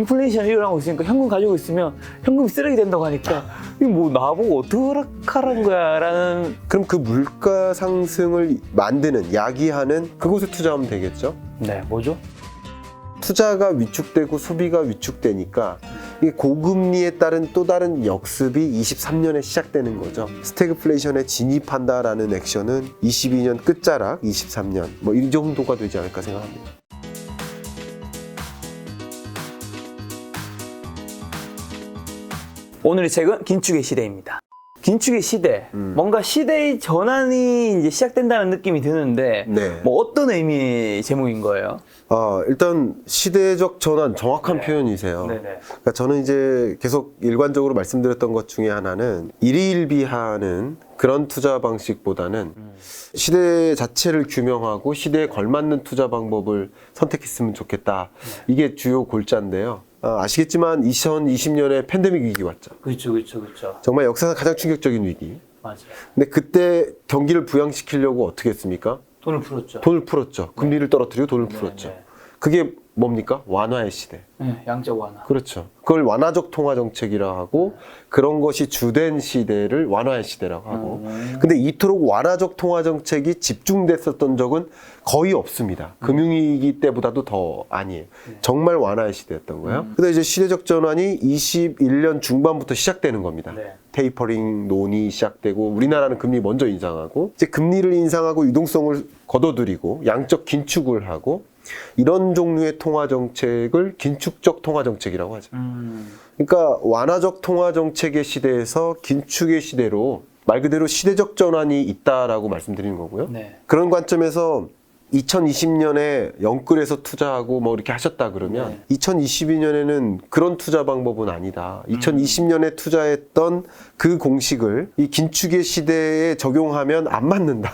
인플레이션 일어나고 있으니까 현금 가지고 있으면 현금이 쓰레기 된다고 하니까 이거 뭐 나보고 어떡하라는 거야 라는. 그럼 그 물가 상승을 만드는, 야기하는 그곳에 투자하면 되겠죠? 네, 뭐죠? 투자가 위축되고 소비가 위축되니까 이게 고금리에 따른 또 다른 역습이 23년에 시작되는 거죠. 스태그플레이션에 진입한다라는 액션은 22년 끝자락, 23년 뭐 이 정도가 되지 않을까 생각합니다. 오늘의 책은 긴축의 시대입니다. 긴축의 시대, 뭔가 시대의 전환이 이제 시작된다는 느낌이 드는데 네. 뭐 어떤 의미의 제목인 거예요? 일단 시대적 전환, 정확한 네. 표현이세요. 네네. 그러니까 저는 이제 계속 일관적으로 말씀드렸던 것 중에 하나는 일희일비하는 그런 투자 방식보다는 시대 자체를 규명하고 시대에 걸맞는 투자 방법을 선택했으면 좋겠다. 이게 주요 골자인데요. 아시겠지만 2020년에 팬데믹 위기 왔죠. 그렇죠. 정말 역사상 가장 충격적인 위기. 맞아요. 근데 그때 경기를 부양시키려고 어떻게 했습니까? 돈을 풀었죠. 돈을 풀었죠. 금리를 떨어뜨리고 돈을 풀었죠. 네. 그게 뭡니까? 완화의 시대. 네, 양적 완화. 그렇죠. 그걸 완화적 통화 정책이라 하고 그런 것이 주된 시대를 완화의 시대라고 하고. 근데 이토록 완화적 통화 정책이 집중됐었던 적은 거의 없습니다. 금융위기 때보다도 더 아니에요. 정말 완화의 시대였던 거예요. 근데 이제 시대적 전환이 21년 중반부터 시작되는 겁니다. 네. 테이퍼링 논이 시작되고 우리나라는 금리 먼저 인상하고 이제 금리를 인상하고 유동성을 걷어들이고 양적 긴축을 하고 이런 종류의 통화 정책을 긴축적 통화 정책이라고 하죠. 그러니까 완화적 통화 정책의 시대에서 긴축의 시대로 말 그대로 시대적 전환이 있다라고 말씀드리는 거고요. 네. 그런 관점에서 2020년에 영끌에서 투자하고 뭐 이렇게 하셨다 그러면 2022년에는 그런 투자 방법은 아니다. 2020년에 투자했던 그 공식을 이 긴축의 시대에 적용하면 안 맞는다.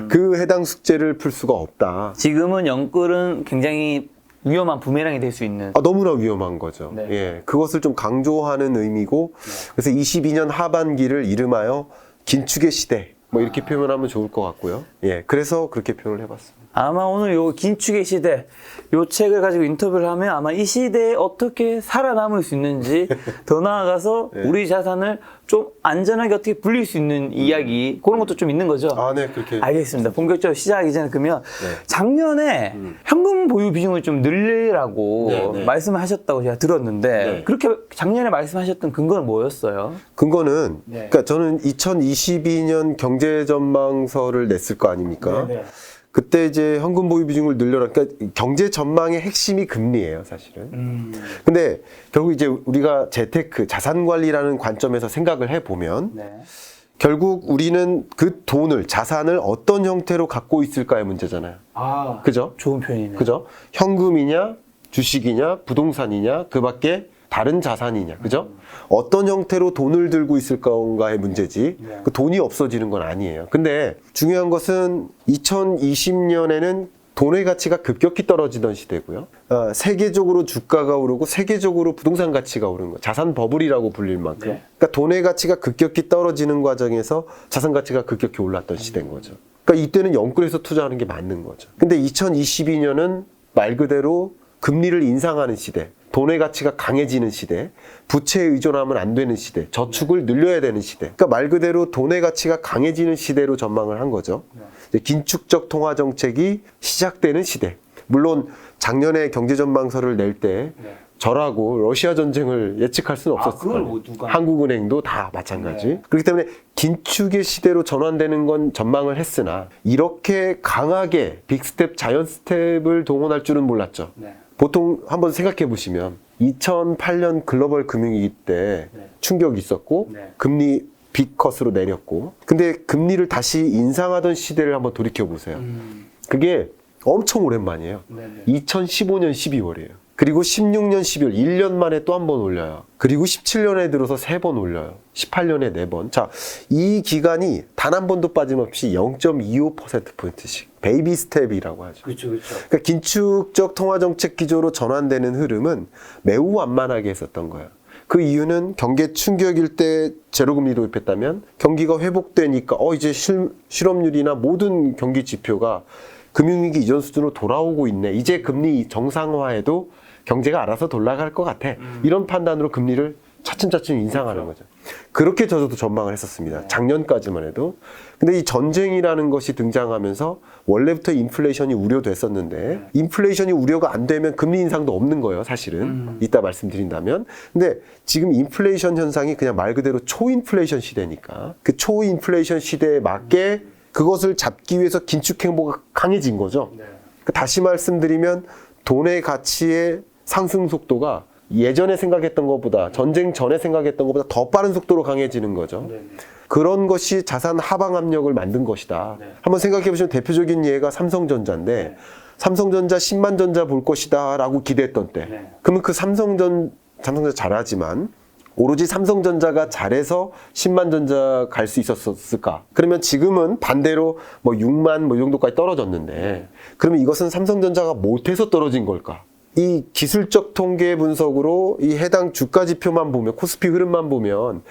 그 해당 숙제를 풀 수가 없다. 지금은 영끌은 굉장히 위험한 부메랑이 될 수 있는. 너무나 위험한 거죠. 네. 예, 그것을 좀 강조하는 의미고 그래서 22년 하반기를 이름하여 긴축의 시대 뭐 이렇게 표현하면 좋을 것 같고요. 예, 그래서 그렇게 표현을 해봤습니다. 아마 오늘 요 긴축의 시대, 요 책을 가지고 인터뷰를 하면 아마 이 시대에 어떻게 살아남을 수 있는지 더 나아가서 우리 자산을 좀 안전하게 어떻게 불릴 수 있는 이야기 그런 것도 좀 있는 거죠. 네, 그렇게. 알겠습니다. 본격적으로 시작하기 전에 그러면 작년에 현금 보유 비중을 좀 늘리라고 말씀을 하셨다고 제가 들었는데 그렇게 작년에 말씀하셨던 근거는 뭐였어요? 근거는 그러니까 저는 2022년 경제 전망서를 냈을 거 아닙니까? 그때 이제 현금 보유 비중을 늘려라. 그러니까 경제 전망의 핵심이 금리예요, 사실은. 근데 결국 이제 우리가 재테크, 자산 관리라는 관점에서 생각을 해보면 결국 우리는 그 돈을, 자산을 어떤 형태로 갖고 있을까의 문제잖아요. 그죠? 좋은 표현이네요. 그죠? 현금이냐, 주식이냐, 부동산이냐, 그 밖에 다른 자산이냐, 그죠? 어떤 형태로 돈을 들고 있을 건가의 문제지, 그 돈이 없어지는 건 아니에요. 근데 중요한 것은 2020년에는 돈의 가치가 급격히 떨어지던 시대고요. 세계적으로 주가가 오르고 세계적으로 부동산 가치가 오르는 거, 자산 버블이라고 불릴 만큼. 그러니까 돈의 가치가 급격히 떨어지는 과정에서 자산 가치가 급격히 올랐던 시대인 거죠. 그러니까 이때는 영끌에서 투자하는 게 맞는 거죠. 근데 2022년은 말 그대로 금리를 인상하는 시대, 돈의 가치가 강해지는 시대, 부채에 의존하면 안 되는 시대, 저축을 늘려야 되는 시대. 그러니까 말 그대로 돈의 가치가 강해지는 시대로 전망을 한 거죠. 이제 긴축적 통화 정책이 시작되는 시대. 물론 작년에 경제 전망서를 낼 때 저라고 러시아 전쟁을 예측할 수는 없었을 거예요. 한국은행도 다 마찬가지. 그렇기 때문에 긴축의 시대로 전환되는 건 전망을 했으나 이렇게 강하게 빅스텝, 자이언트 스텝을 동원할 줄은 몰랐죠. 보통 한번 생각해 보시면 2008년 글로벌 금융위기 때 충격이 있었고 금리 빅컷으로 내렸고 근데 금리를 다시 인상하던 시대를 한번 돌이켜 보세요. 그게 엄청 오랜만이에요. 2015년 12월이에요. 그리고 16년 12월 1년 만에 또 한 번 올려요. 그리고 17년에 들어서 3번 올려요. 18년에 4번. 자, 이 기간이 단 한 번도 빠짐없이 0.25%포인트씩 베이비 스텝이라고 하죠. 그렇죠. 그러니까 긴축적 통화정책 기조로 전환되는 흐름은 매우 완만하게 했었던 거예요. 그 이유는 경기 충격일 때 제로금리 도입했다면 경기가 회복되니까 이제 실업률이나 모든 경기 지표가 금융위기 이전 수준으로 돌아오고 있네. 이제 금리 정상화에도 경제가 알아서 돌아갈 것 같아. 이런 판단으로 금리를 차츰차츰 인상하는 거죠. 그렇게 저도 전망을 했었습니다. 작년까지만 해도. 근데 이 전쟁이라는 것이 등장하면서 원래부터 인플레이션이 우려됐었는데 인플레이션이 우려가 안 되면 금리 인상도 없는 거예요, 사실은. 이따 말씀드린다면. 근데 지금 인플레이션 현상이 그냥 말 그대로 초인플레이션 시대니까 그 초인플레이션 시대에 맞게 그것을 잡기 위해서 긴축 행보가 강해진 거죠. 다시 말씀드리면 돈의 가치의 상승 속도가 예전에 생각했던 것보다 전쟁 전에 생각했던 것보다 더 빠른 속도로 강해지는 거죠. 그런 것이 자산 하방 압력을 만든 것이다. 한번 생각해 보시면 대표적인 예가 삼성전자인데 삼성전자 10만 전자 볼 것이다 라고 기대했던 때 그러면 그 삼성전자 잘하지만 오로지 삼성전자가 잘해서 10만 전자 갈 수 있었을까? 그러면 지금은 반대로 뭐 6만 뭐 이 정도까지 떨어졌는데 그러면 이것은 삼성전자가 못해서 떨어진 걸까? 이 기술적 통계 분석으로 이 해당 주가 지표만 보면 코스피 흐름만 보면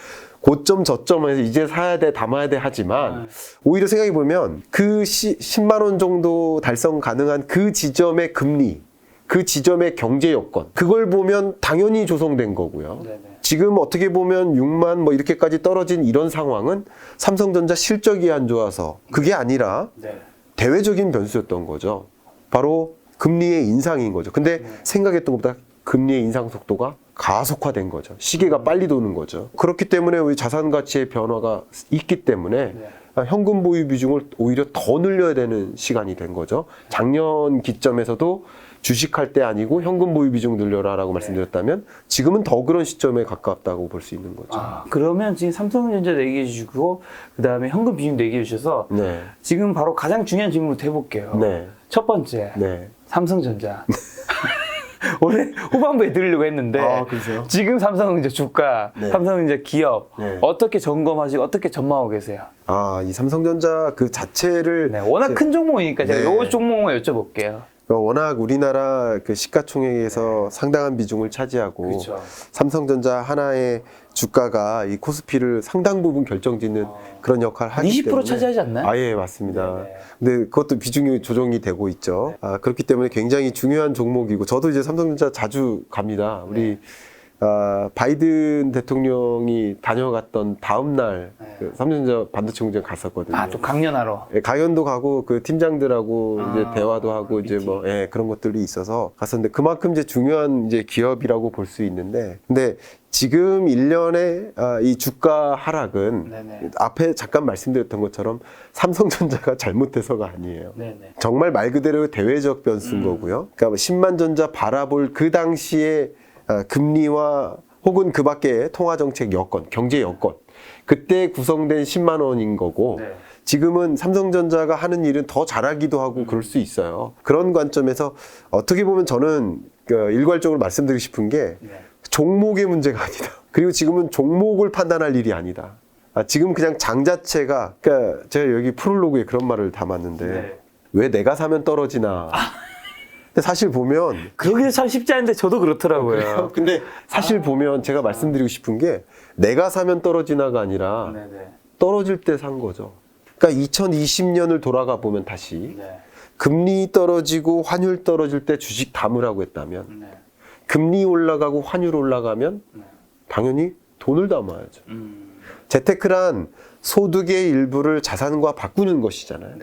고점 저점에서 이제 사야 돼 담아야 돼 하지만 오히려 생각해 보면 그 10만 원 정도 달성 가능한 그 지점의 금리 그 지점의 경제 여건 그걸 보면 당연히 조성된 거고요. 지금 어떻게 보면 6만 뭐 이렇게까지 떨어진 이런 상황은 삼성전자 실적이 안 좋아서 그게 아니라 대외적인 변수였던 거죠. 바로 금리의 인상인 거죠. 근데 생각했던 것보다 금리의 인상 속도가 가속화된 거죠. 시계가 빨리 도는 거죠. 그렇기 때문에 우리 자산 가치의 변화가 있기 때문에 현금 보유 비중을 오히려 더 늘려야 되는 시간이 된 거죠. 작년 기점에서도 주식할 때 아니고 현금 보유 비중 늘려라라고 말씀드렸다면 지금은 더 그런 시점에 가깝다고 볼 수 있는 거죠. 그러면 지금 삼성전자 얘기해 주시고 그다음에 현금 비중도 얘기해 주셔서 지금 바로 가장 중요한 질문부터 해볼게요. 첫 번째 삼성전자. 원래 후반부에 드리려고 했는데 지금 삼성전자 주가, 삼성전자 기업 어떻게 점검하시고 어떻게 전망하고 계세요? 이 삼성전자 그 자체를 워낙 큰 종목이니까 제가 이 종목만 여쭤볼게요. 워낙 우리나라 그 시가총액에서 상당한 비중을 차지하고 삼성전자 하나의 주가가 이 코스피를 상당 부분 결정짓는 그런 역할을 하기 때문에 20% 차지하지 않나요? 예, 맞습니다. 근데 그것도 비중이 조정이 되고 있죠. 그렇기 때문에 굉장히 중요한 종목이고 저도 이제 삼성전자 자주 갑니다. 우리 바이든 대통령이 다녀갔던 다음 날 그 삼성전자 반도체 공장 갔었거든요. 또 강연하러. 강연도 가고 그 팀장들하고 이제 대화도 하고 이제 뭐 그런 것들이 있어서 갔었는데 그만큼 이제 중요한 이제 기업이라고 볼 수 있는데 근데 지금 1년의 이 주가 하락은 앞에 잠깐 말씀드렸던 것처럼 삼성전자가 잘못해서가 아니에요. 정말 말 그대로 대외적 변수인 거고요. 그러니까 10만 전자 바라볼 그 당시에 금리와 혹은 그 밖에 통화정책 여건, 경제 여건 그때 구성된 10만 원인 거고 지금은 삼성전자가 하는 일은 더 잘하기도 하고 그럴 수 있어요. 그런 관점에서 어떻게 보면 저는 일괄적으로 말씀드리고 싶은 게 종목의 문제가 아니다. 그리고 지금은 종목을 판단할 일이 아니다. 지금 그냥 장 자체가 그러니까 제가 여기 프롤로그에 그런 말을 담았는데 왜 내가 사면 떨어지나. 근데 사실 보면 그러기도 참 쉽지 않은데 저도 그렇더라고요. 근데 사실 보면 제가 말씀드리고 싶은 게 내가 사면 떨어지나가 아니라 떨어질 때 산 거죠. 그러니까 2020년을 돌아가 보면 다시 금리 떨어지고 환율 떨어질 때 주식 담으라고 했다면 금리 올라가고 환율 올라가면 당연히 돈을 담아야죠. 재테크란 소득의 일부를 자산과 바꾸는 것이잖아요.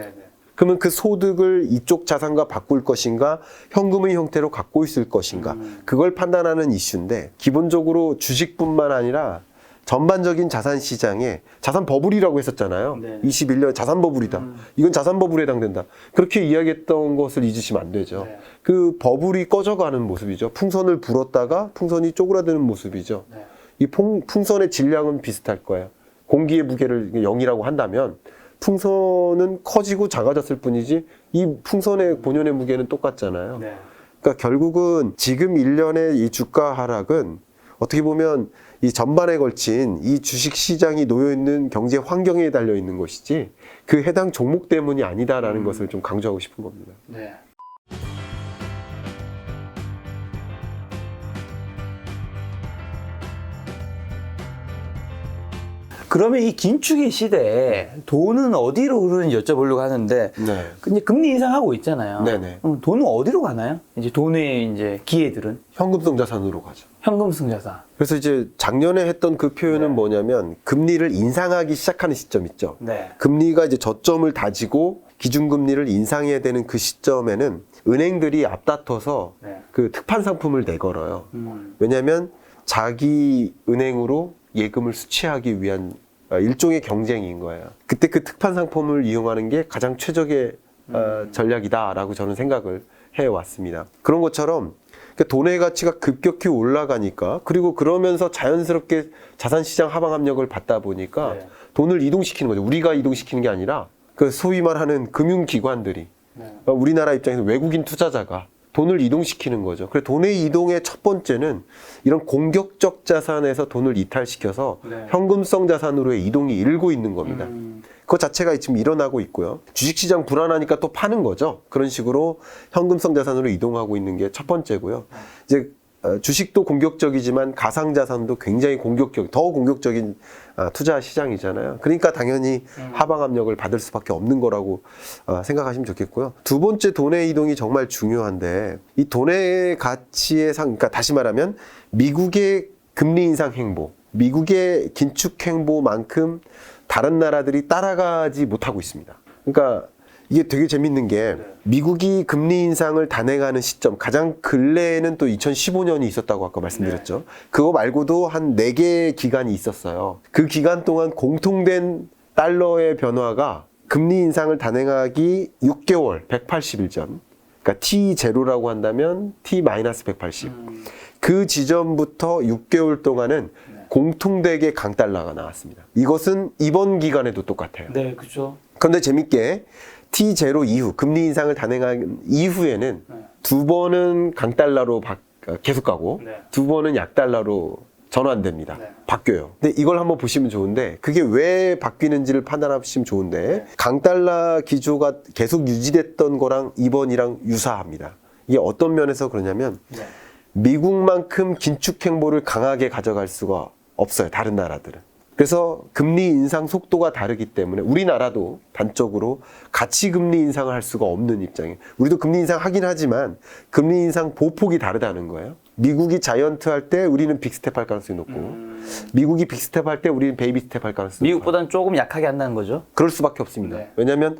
그러면 그 소득을 이쪽 자산과 바꿀 것인가 현금의 형태로 갖고 있을 것인가 그걸 판단하는 이슈인데 기본적으로 주식뿐만 아니라 전반적인 자산 시장에 자산 버블이라고 했었잖아요. 21년 자산 버블이다. 이건 자산 버블에 해당된다. 그렇게 이야기했던 것을 잊으시면 안 되죠. 그 버블이 꺼져가는 모습이죠. 풍선을 불었다가 풍선이 쪼그라드는 모습이죠. 이 풍선의 질량은 비슷할 거예요. 공기의 무게를 0이라고 한다면 풍선은 커지고 작아졌을 뿐이지 이 풍선의 본연의 무게는 똑같잖아요. 그러니까 결국은 지금 1년의 이 주가 하락은 어떻게 보면 이 전반에 걸친 이 주식 시장이 놓여 있는 경제 환경에 달려 있는 것이지 그 해당 종목 때문이 아니다라는 것을 좀 강조하고 싶은 겁니다. 그러면 이 긴축의 시대에 돈은 어디로 흐르는지 여쭤보려고 하는데, 네. 근데 금리 인상하고 있잖아요. 네네. 그럼 돈은 어디로 가나요? 이제 돈의 이제 기회들은 현금성 자산으로 가죠. 현금 승자산. 그래서 이제 작년에 했던 그 표현은 뭐냐면 금리를 인상하기 시작하는 시점 있죠. 네. 금리가 이제 저점을 다지고 기준금리를 인상해야 되는 그 시점에는 은행들이 앞다퉈서 네. 그 특판 상품을 내걸어요. 왜냐하면 자기 은행으로 예금을 수취하기 위한 일종의 경쟁인 거예요. 그때 그 특판 상품을 이용하는 게 가장 최적의 전략이다라고 저는 생각을 해왔습니다. 그런 것처럼 돈의 가치가 급격히 올라가니까, 그리고 그러면서 자연스럽게 자산시장 하방 압력을 받다 보니까 네. 돈을 이동시키는 거죠. 우리가 이동시키는 게 아니라 그 소위 말하는 금융기관들이, 우리나라 입장에서 외국인 투자자가 돈을 이동시키는 거죠. 그래서 돈의 이동의 첫 번째는 이런 공격적 자산에서 돈을 이탈시켜서 네. 현금성 자산으로의 이동이 일고 있는 겁니다. 그것 자체가 지금 일어나고 있고요. 주식시장 불안하니까 또 파는 거죠. 그런 식으로 현금성 자산으로 이동하고 있는 게 첫 번째고요. 이제 주식도 공격적이지만 가상자산도 굉장히 더 공격적인 투자 시장이잖아요. 그러니까 당연히 하방 압력을 받을 수밖에 없는 거라고 생각하시면 좋겠고요. 두 번째, 돈의 이동이 정말 중요한데, 이 돈의 가치의 그러니까 다시 말하면 미국의 금리 인상 행보, 미국의 긴축 행보만큼 다른 나라들이 따라가지 못하고 있습니다. 그러니까 이게 되게 재밌는 게, 미국이 금리 인상을 단행하는 시점, 가장 근래에는 또 2015년이 있었다고 아까 말씀드렸죠. 그거 말고도 한 4개의 기간이 있었어요. 그 기간 동안 공통된 달러의 변화가 금리 인상을 단행하기 6개월, 180일 전, 그러니까 T0라고 한다면 T-180. 그 지점부터 6개월 동안은 공통되게 강달러가 나왔습니다. 이것은 이번 기간에도 똑같아요. 네, 그렇죠. 그런데 재밌게 T0 이후, 금리 인상을 단행한 이후에는 두 번은 강달러로 계속 가고, 네. 두 번은 약달러로 전환됩니다. 네. 바뀌어요. 근데 이걸 한번 보시면 좋은데, 그게 왜 바뀌는지를 판단하시면 좋은데, 강달러 기조가 계속 유지됐던 거랑 이번이랑 유사합니다. 이게 어떤 면에서 그러냐면, 미국만큼 긴축 행보를 강하게 가져갈 수가 없어요, 다른 나라들은. 그래서 금리 인상 속도가 다르기 때문에 우리나라도 단적으로 같이 금리 인상을 할 수가 없는 입장이에요. 우리도 금리 인상 하긴 하지만 금리 인상 보폭이 다르다는 거예요. 미국이 자이언트 할 때 우리는 빅스텝 할 가능성이 높고, 미국이 빅스텝 할 때 우리는 베이비 스텝 할 가능성이 높아요. 미국보다는 조금 약하게 한다는 거죠. 그럴 수밖에 없습니다. 네. 왜냐하면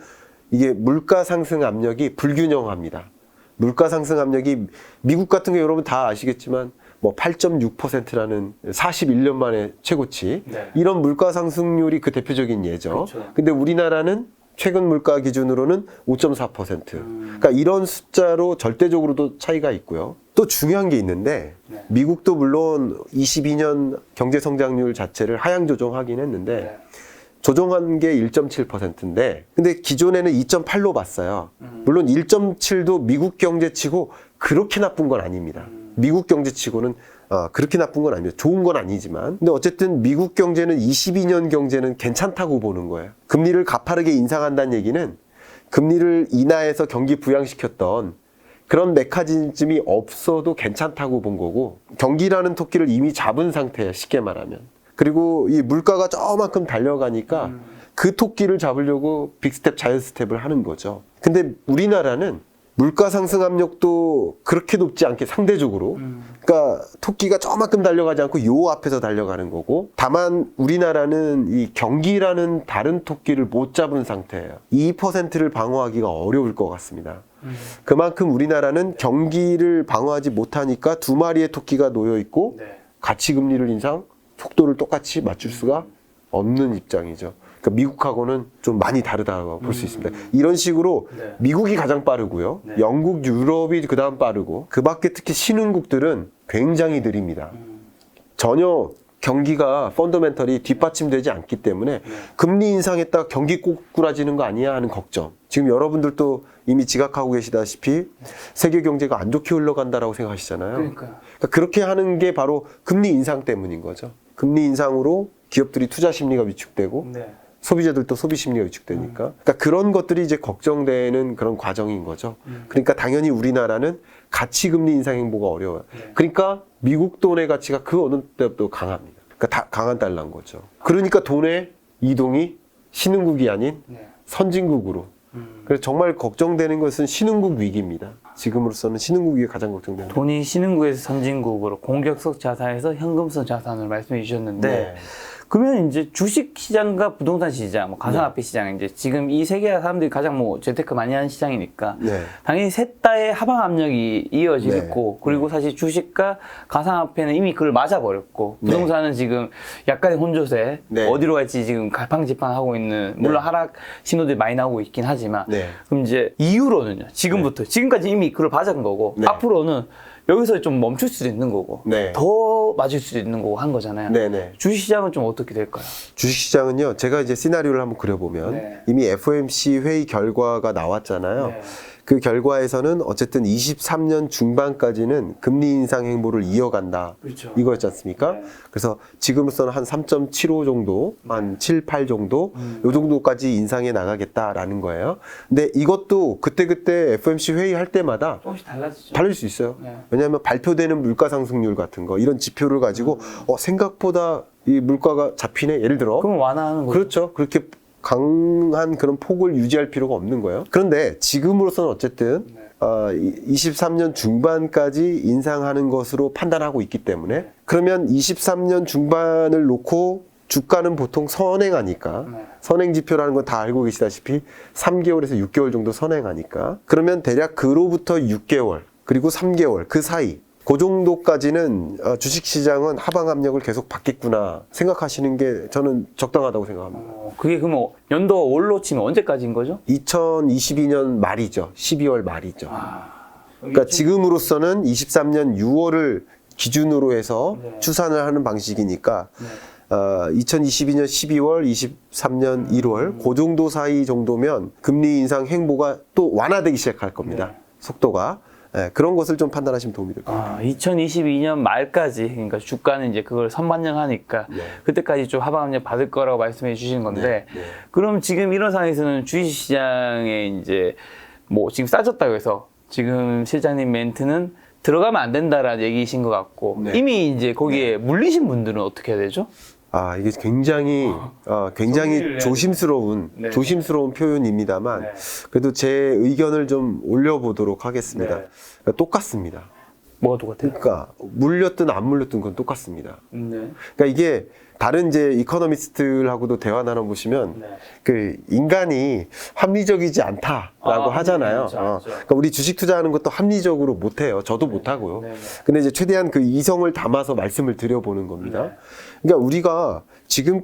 이게 물가 상승 압력이 불균형합니다. 물가 상승 압력이, 미국 같은 게 여러분 다 아시겠지만 뭐 8.6%라는 41년 만에 최고치, 네. 이런 물가 상승률이 그 대표적인 예죠. 그렇죠. 근데 우리나라는 최근 물가 기준으로는 5.4%. 그러니까 이런 숫자로 절대적으로도 차이가 있고요. 또 중요한 게 있는데, 미국도 물론 22년 경제 성장률 자체를 하향 조정하긴 했는데, 조정한 게 1.7%인데, 근데 기존에는 2.8로 봤어요. 물론 1.7도 미국 경제치고 그렇게 나쁜 건 아닙니다. 미국 경제치고는 그렇게 나쁜 건 아닙니다. 좋은 건 아니지만. 근데 어쨌든 미국 경제는 22년 경제는 괜찮다고 보는 거예요. 금리를 가파르게 인상한다는 얘기는 금리를 인하해서 경기 부양시켰던 그런 메커니즘이 없어도 괜찮다고 본 거고, 경기라는 토끼를 이미 잡은 상태예요, 쉽게 말하면. 그리고 이 물가가 저만큼 달려가니까 그 토끼를 잡으려고 빅스텝, 자이언트 스텝을 하는 거죠. 근데 우리나라는 물가 상승 압력도 그렇게 높지 않게 상대적으로, 그러니까 토끼가 저만큼 달려가지 않고 요 앞에서 달려가는 거고, 다만 우리나라는 이 경기라는 다른 토끼를 못 잡은 상태예요. 2%를 방어하기가 어려울 것 같습니다. 그만큼 우리나라는 경기를 방어하지 못하니까 두 마리의 토끼가 놓여 있고, 가치 금리를 인상, 속도를 똑같이 맞출 수가 없는 입장이죠. 그러니까 미국하고는 좀 많이 다르다고 볼 수 있습니다. 이런 식으로 미국이 가장 빠르고요. 영국, 유럽이 그 다음 빠르고, 그 밖에 특히 신흥국들은 굉장히 느립니다. 전혀 경기가 펀더멘털이 뒷받침되지 않기 때문에 금리 인상했다가 경기 꼬꾸라지는 거 아니야 하는 걱정. 지금 여러분들도 이미 지각하고 계시다시피 세계 경제가 안 좋게 흘러간다라고 생각하시잖아요. 그러니까 그렇게 하는 게 바로 금리 인상 때문인 거죠. 금리 인상으로 기업들이 투자 심리가 위축되고, 소비자들도 소비 심리가 위축되니까. 그러니까 그런 것들이 이제 걱정되는 그런 과정인 거죠. 그러니까 당연히 우리나라는 가치 금리 인상 행보가 어려워요. 그러니까 미국 돈의 가치가 그 어느 때부터 강합니다. 그러니까 다 강한 달러인 거죠. 그러니까 돈의 이동이 신흥국이 아닌 네. 선진국으로. 그래서 정말 걱정되는 것은 신흥국 위기입니다. 지금으로서는 신흥국 위기가 가장 걱정되는 거예요. 돈이 신흥국에서 선진국으로 공격성 자산에서 현금성 자산을 말씀해 주셨는데 네. 그러면 이제 주식 시장과 부동산 시장, 뭐 가상화폐 시장 이제 지금 이 세 개가 사람들이 가장 뭐 재테크 많이 하는 시장이니까 네. 당연히 셋 다의 하방 압력이 이어지겠고 그리고 사실 주식과 가상화폐는 이미 그걸 맞아버렸고 부동산은 지금 약간의 혼조세 네. 어디로 갈지 지금 갈팡질팡하고 있는 물론 하락 신호들이 많이 나오고 있긴 하지만 네. 그럼 이제 이후로는요 지금부터 지금까지 이미 그걸 맞은 거고 네. 앞으로는 여기서 좀 멈출 수도 있는 거고 네. 더 맞을 수도 있는 거고 한 거잖아요. 네네. 주식시장은 좀 어떻게 될까요? 주식시장은요, 제가 이제 시나리오를 한번 그려보면 네. 이미 FOMC 회의 결과가 나왔잖아요. 네. 그 결과에서는 어쨌든 23년 중반까지는 금리 인상 행보를 이어간다. 그렇죠. 이거였지 않습니까? 네. 그래서 지금으로서는 한 3.75 정도, 한 7, 8 정도, 요 정도까지 인상해 나가겠다라는 거예요. 근데 이것도 그때그때 FOMC 회의할 때마다 조금씩 달라지죠. 달릴 수 있어요. 네. 왜냐하면 발표되는 물가 상승률 같은 거, 이런 지표를 가지고 생각보다 이 물가가 잡히네. 예를 들어. 그럼 완화하는 거죠. 그렇죠. 그렇게 강한 그런 폭을 유지할 필요가 없는 거예요. 그런데 지금으로서는 어쨌든 23년 중반까지 인상하는 것으로 판단하고 있기 때문에 그러면 23년 중반을 놓고 주가는 보통 선행하니까 네. 선행 지표라는 건 다 알고 계시다시피 3개월에서 6개월 정도 선행하니까 그러면 대략 그로부터 6개월 그리고 3개월 그 사이 그 정도까지는 주식시장은 하방 압력을 계속 받겠구나 생각하시는 게 저는 적당하다고 생각합니다. 그게 그러면 연도 월로 치면 언제까지인 거죠? 2022년 말이죠. 12월 말이죠. 아, 그러니까 지금으로서는 23년 6월을 기준으로 해서 네. 추산을 하는 방식이니까 2022년 12월, 23년 1월 그 정도 사이 정도면 금리 인상 행보가 또 완화되기 시작할 겁니다. 네. 속도가. 네, 그런 것을 좀 판단하시면 도움이 될 겁니다. 2022년 말까지 그러니까 주가는 이제 그걸 선반영하니까 네. 그때까지 좀 하방 압력 받을 거라고 말씀해 주시는 건데 네. 그럼 지금 이런 상황에서는 주식시장에 이제 뭐 지금 싸졌다고 해서 지금 실장님 멘트는 들어가면 안 된다라는 얘기이신 것 같고 네. 이미 이제 거기에 물리신 분들은 어떻게 해야 되죠? 이게 굉장히 정리를 해야 조심스러운 네. 조심스러운 표현입니다만 네. 그래도 제 의견을 좀 올려보도록 하겠습니다. 네. 똑같습니다. 뭐가 똑같아요? 그러니까 물렸든 안 물렸든 그건 똑같습니다. 네. 그러니까 이게 다른 이제 이코노미스트들하고도 대화 나눠보시면 네. 그 인간이 합리적이지 않다라고 하잖아요. 그렇죠, 그렇죠. 그러니까 우리 주식 투자하는 것도 합리적으로 못해요. 저도 못하고요. 네, 네. 근데 이제 최대한 그 이성을 담아서 말씀을 드려보는 겁니다. 네. 그러니까 우리가 지금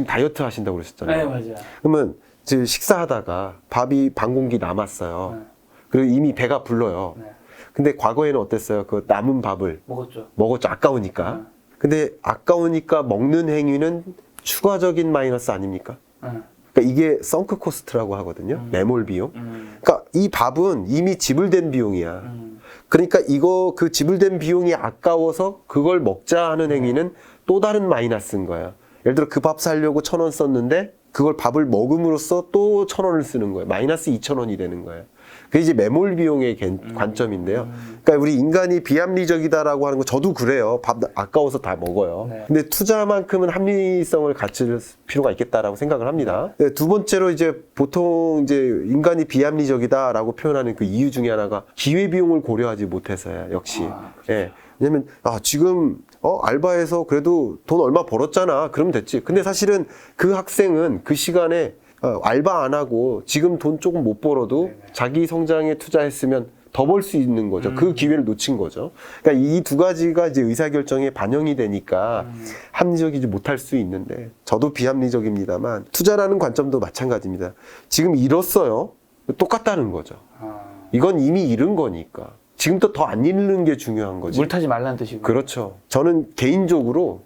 다이어트 하신다고 네, 그러셨잖아요. 맞아요. 그러면 이제 식사하다가 밥이 반 공기 남았어요. 네. 그리고 이미 배가 불러요. 네. 근데 과거에는 어땠어요? 그 남은 밥을 먹었죠. 먹었죠. 아까우니까. 근데 아까우니까 먹는 행위는 추가적인 마이너스 아닙니까? 네. 그러니까 이게 썬크 코스트라고 하거든요. 매몰 비용. 그러니까 이 밥은 이미 지불된 비용이야. 그러니까 그 지불된 비용이 아까워서 그걸 먹자 하는 행위는 또 다른 마이너스인 거야. 예를 들어 그 밥 사려고 1,000원 썼는데 그걸 밥을 먹음으로써 또 1,000원을 쓰는 거예요. 마이너스 2,000원이 되는 거예요. 그게 이제 매몰 비용의 관점인데요. 그러니까 우리 인간이 비합리적이다라고 하는 거 저도 그래요. 밥 아까워서 다 먹어요. 네. 근데 투자만큼은 합리성을 갖출 필요가 있겠다라고 생각을 합니다. 네, 두 번째로 이제 보통 이제 인간이 비합리적이다라고 표현하는 그 이유 중에 하나가 기회 비용을 고려하지 못해서야 역시. 그렇죠. 예. 왜냐면 지금 알바해서 그래도 돈 얼마 벌었잖아. 그러면 됐지. 근데 사실은 그 학생은 그 시간에 알바 안 하고 지금 돈 조금 못 벌어도 자기 성장에 투자했으면 더 벌 수 있는 거죠. 그 기회를 놓친 거죠. 그러니까 이 두 가지가 이제 의사결정에 반영이 되니까 합리적이지 못할 수 있는데 저도 비합리적입니다만 투자라는 관점도 마찬가지입니다. 지금 잃었어요. 똑같다는 거죠. 이건 이미 잃은 거니까. 지금부터 더 안 잃는 게 중요한 거지. 물 타지 말라는 뜻이고. 그렇죠. 저는 개인적으로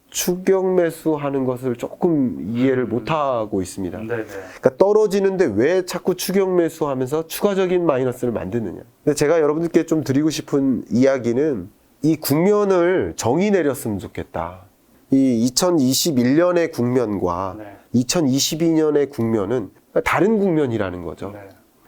추격 매수하는 것을 조금 이해를 못하고 있습니다. 네네. 그러니까 떨어지는데 왜 자꾸 추격 매수하면서 추가적인 마이너스를 만드느냐. 근데 제가 여러분들께 좀 드리고 싶은 이야기는 이 국면을 정의 내렸으면 좋겠다. 이 2021년의 국면과 네. 2022년의 국면은 다른 국면이라는 거죠. 네.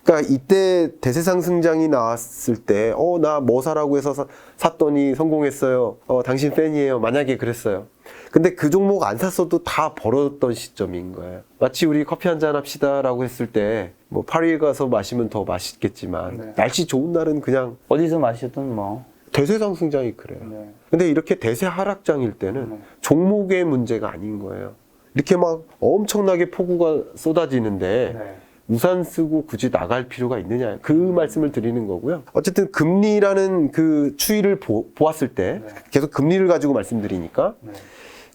그러니까 이때 대세 상승장이 나왔을 때, 나 뭐 사라고 해서 샀더니 성공했어요. 당신 팬이에요. 만약에 그랬어요. 근데 그 종목 안 샀어도 다 벌었던 시점인 거예요. 마치 우리 커피 한잔 합시다라고 했을 때, 뭐 파리에 가서 마시면 더 맛있겠지만, 네. 날씨 좋은 날은 그냥 어디서 마셨든 뭐. 대세 상승장이 그래요. 네. 근데 이렇게 대세 하락장일 때는 종목의 문제가 아닌 거예요. 이렇게 막 엄청나게 폭우가 쏟아지는데, 네. 우산 쓰고 굳이 나갈 필요가 있느냐, 그 말씀을 드리는 거고요. 어쨌든 금리라는 그 추이를 보았을 때 네. 계속 금리를 가지고 말씀드리니까 네.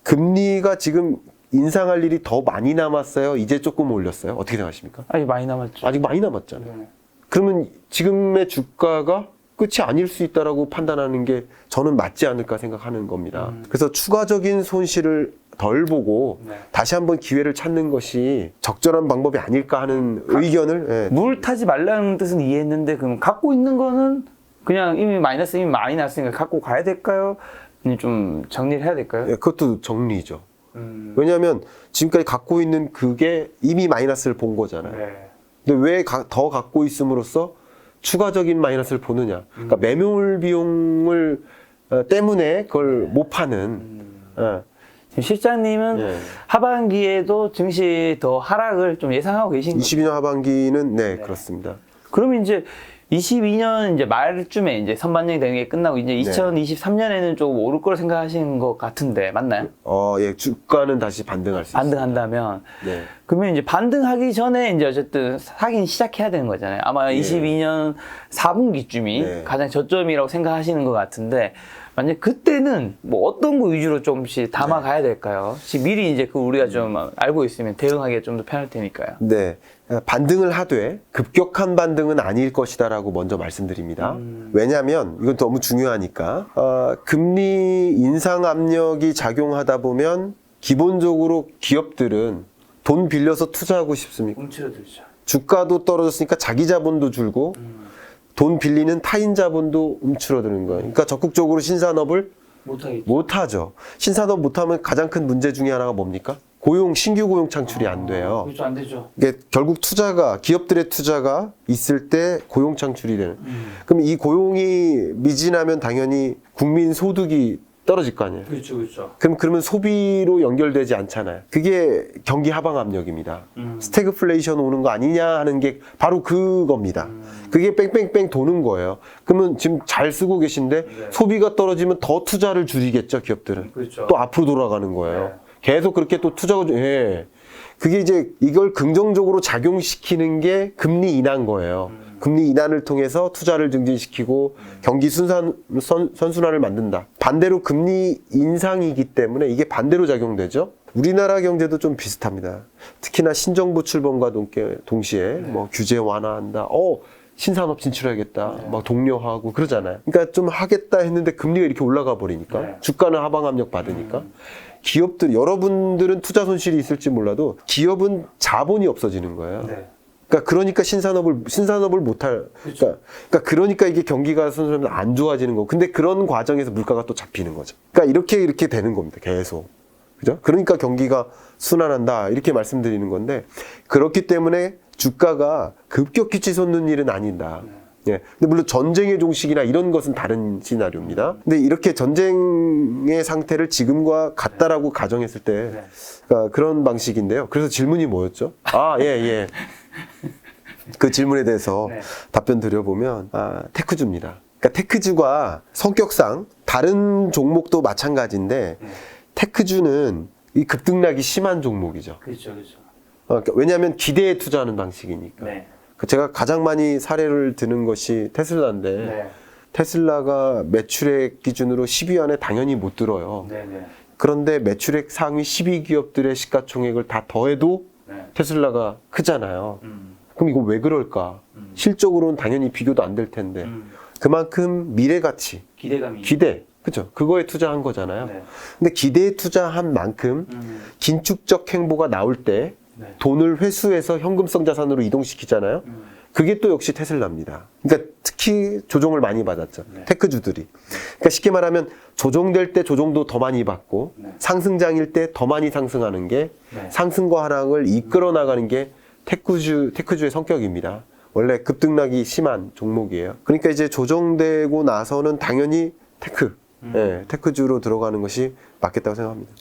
금리가 지금 인상할 일이 더 많이 남았어요? 이제 조금 올렸어요? 어떻게 생각하십니까? 아직 많이 남았죠. 아직 많이 남았잖아요. 네. 그러면 지금의 주가가 끝이 아닐 수 있다라고 판단하는 게 저는 맞지 않을까 생각하는 겁니다. 그래서 추가적인 손실을 덜 보고 네. 다시 한번 기회를 찾는 것이 적절한 방법이 아닐까 하는 의견을, 예. 물 타지 말라는 뜻은 이해했는데 그럼 갖고 있는 거는 그냥 이미 마이너스 이미 많이 났으니까 갖고 가야 될까요? 아니면 좀 정리를 해야 될까요? 예, 그것도 정리죠. 왜냐하면 지금까지 갖고 있는 그게 이미 마이너스를 본 거잖아요. 네. 근데 왜 더 갖고 있음으로써 추가적인 마이너스를 보느냐? 그러니까 매몰 비용을 때문에 그걸 못 파는. 예. 지금 실장님은 예. 하반기에도 증시 더 하락을 좀 예상하고 계신 거죠? 22년 하반기는 네, 그렇습니다. 그러면 이제 22년 이제 말쯤에 이제 선반영이 되는 게 끝나고 이제 2023년에는 조금 오를 거로 생각하시는 것 같은데 맞나요? 예, 주가는 다시 반등할 수 있어요. 반등한다면 네. 그러면 이제 반등하기 전에 이제 어쨌든 사긴 시작해야 되는 거잖아요. 아마 22년 4분기쯤이 네. 가장 저점이라고 생각하시는 것 같은데 만약 그때는 뭐 어떤 거 위주로 좀씩 담아가야 될까요? 지금 미리 이제 그 우리가 좀 알고 있으면 대응하기가 좀 더 편할 테니까요. 네. 반등을 하되 급격한 반등은 아닐 것이다라고 먼저 말씀드립니다. 왜냐하면 이건 너무 중요하니까 금리 인상 압력이 작용하다 보면 기본적으로 기업들은 돈 빌려서 투자하고 싶습니까? 움츠러들죠. 주가도 떨어졌으니까 자기 자본도 줄고 돈 빌리는 타인 자본도 움츠러드는 거예요. 그러니까 적극적으로 신산업을 못하겠죠. 못하죠. 신산업 못하면 가장 큰 문제 중에 하나가 뭡니까? 신규 고용 창출이 안 돼요. 그렇죠, 안 되죠. 이게 결국 기업들의 투자가 있을 때 고용 창출이 되는. 그럼 이 고용이 미진하면 당연히 국민 소득이 떨어질 거 아니에요. 그렇죠, 그렇죠. 그러면 소비로 연결되지 않잖아요. 그게 경기 하방 압력입니다. 스태그플레이션 오는 거 아니냐 하는 게 바로 그겁니다. 그게 뺑뺑뺑 도는 거예요. 그러면 지금 잘 쓰고 계신데 소비가 떨어지면 더 투자를 줄이겠죠, 기업들은. 그렇죠. 또 앞으로 돌아가는 거예요. 네. 계속 그렇게 또 투자가, 예. 그게 이제 이걸 긍정적으로 작용시키는 게 금리 인하인 거예요. 금리 인하를 통해서 투자를 증진시키고 경기 선순환을 만든다. 반대로 금리 인상이기 때문에 이게 반대로 작용되죠. 우리나라 경제도 좀 비슷합니다. 특히나 신정부 출범과 동시에 뭐 규제 완화한다. 신산업 진출해야겠다. 막 독려하고 그러잖아요. 그러니까 좀 하겠다 했는데 금리가 이렇게 올라가 버리니까 주가는 하방 압력 받으니까 기업들, 여러분들은 투자 손실이 있을지 몰라도 기업은 자본이 없어지는 거예요. 네. 그러니까 신산업을 못할. 그러니까 이게 경기가 선순환 안 좋아지는 거고. 근데 그런 과정에서 물가가 또 잡히는 거죠. 그러니까 이렇게 되는 겁니다. 계속. 그죠? 그러니까 경기가 순환한다. 이렇게 말씀드리는 건데 그렇기 때문에 주가가 급격히 치솟는 일은 아니다. 예. 근데 물론 전쟁의 종식이나 이런 것은 다른 시나리오입니다. 근데 이렇게 전쟁의 상태를 지금과 같다라고 가정했을 때 그런 방식인데요. 그래서 질문이 뭐였죠? 예. 그 질문에 대해서 답변 드려보면 테크주입니다. 그러니까 테크주가 성격상 다른 종목도 마찬가지인데 테크주는 이 급등락이 심한 종목이죠. 그렇죠, 그렇죠. 그러니까 왜냐하면 기대에 투자하는 방식이니까. 네. 제가 가장 많이 사례를 드는 것이 테슬라인데 테슬라가 매출액 기준으로 10위 안에 당연히 못 들어요. 그런데 매출액 상위 12기업들의 시가총액을 다 더해도 테슬라가 크잖아요. 그럼 이거 왜 그럴까? 실적으로는 당연히 비교도 안 될 텐데 그만큼 미래 가치, 기대, 그죠? 그거에 투자한 거잖아요. 근데 기대에 투자한 만큼 긴축적 행보가 나올 때 돈을 회수해서 현금성 자산으로 이동시키잖아요. 그게 또 역시 테슬라입니다. 그러니까 특히 조정을 많이 받았죠. 테크주들이. 그러니까 쉽게 말하면 조정될 때 조정도 더 많이 받고 상승장일 때 더 많이 상승하는 게 상승과 하락을 이끌어 나가는 게 테크주의 성격입니다. 원래 급등락이 심한 종목이에요. 그러니까 이제 조정되고 나서는 당연히 테크, 예, 테크주로 들어가는 것이 맞겠다고 생각합니다.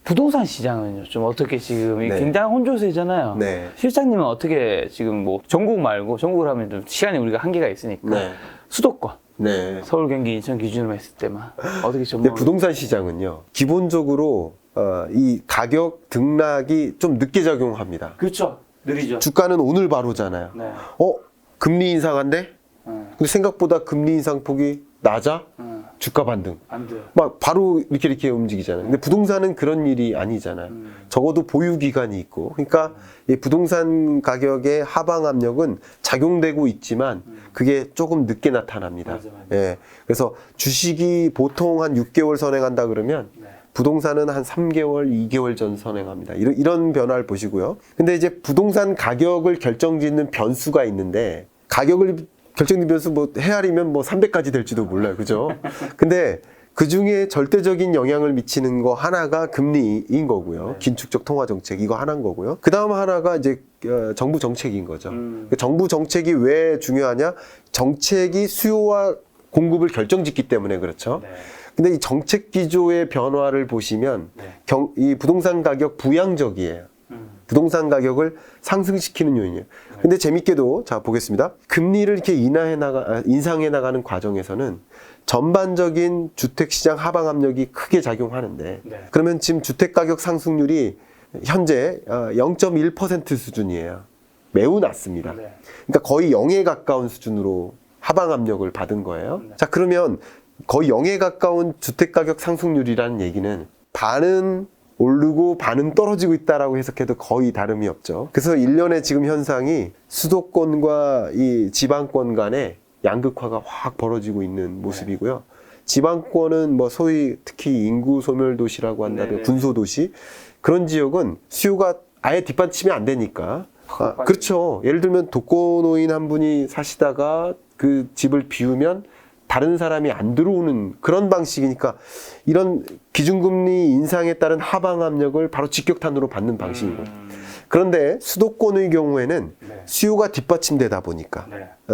부동산 시장은요, 좀 어떻게 지금 네. 굉장히 혼조세잖아요. 네. 실장님은 어떻게 지금 뭐 전국 말고 전국을 하면 좀 시간이 우리가 한계가 있으니까 네. 수도권, 네. 서울, 경기, 인천 기준으로 했을 때만 어떻게 좀 근데 부동산 시장은요, 기본적으로 이 가격 등락이 좀 늦게 작용합니다. 그렇죠, 느리죠. 주가는 오늘 바로잖아요. 네. 금리 인상한데? 근데 생각보다 금리 인상폭이 낮아? 주가 반등. 안 돼요. 막 바로 이렇게 움직이잖아요. 근데 부동산은 그런 일이 아니잖아요. 적어도 보유 기간이 있고. 그러니까 이 부동산 가격의 하방 압력은 작용되고 있지만 그게 조금 늦게 나타납니다. 맞아. 예. 그래서 주식이 보통 한 6개월 선행한다 그러면 네. 부동산은 한 3개월, 2개월 전 선행합니다. 이런 변화를 보시고요. 근데 이제 부동산 가격을 결정짓는 변수가 있는데, 가격을 결정짓는 변수 뭐 헤아리면 뭐 300까지 될지도 몰라요. 그죠? 근데 그 중에 절대적인 영향을 미치는 거 하나가 금리인 거고요. 긴축적 통화 정책 이거 하나인 거고요. 그 다음 하나가 이제 정부 정책인 거죠. 정부 정책이 왜 중요하냐? 정책이 수요와 공급을 결정짓기 때문에 그렇죠. 네. 근데 이 정책 기조의 변화를 보시면 이 부동산 가격 부양적이에요. 부동산 가격을 상승시키는 요인이에요. 근데 재밌게도 자 보겠습니다. 금리를 이렇게 인상해 나가는 과정에서는 전반적인 주택 시장 하방 압력이 크게 작용하는데, 네. 그러면 지금 주택 가격 상승률이 현재 0.1% 수준이에요. 매우 낮습니다. 네. 그러니까 거의 0에 가까운 수준으로 하방 압력을 받은 거예요. 자, 그러면 거의 0에 가까운 주택 가격 상승률이라는 얘기는 반은 오르고 반은 떨어지고 있다라고 해석해도 거의 다름이 없죠. 그래서 일련의 지금 현상이 수도권과 이 지방권 간에 양극화가 확 벌어지고 있는 모습이고요. 지방권은 뭐 소위 특히 인구 소멸 도시라고 한다면 군소도시, 그런 지역은 수요가 아예 뒷받침이 안 되니까. 그렇죠. 예를 들면 독거노인 한 분이 사시다가 그 집을 비우면 다른 사람이 안 들어오는 그런 방식이니까, 이런 기준금리 인상에 따른 하방 압력을 바로 직격탄으로 받는 방식인 거예요. 그런데 수도권의 경우에는 수요가 뒷받침되다 보니까,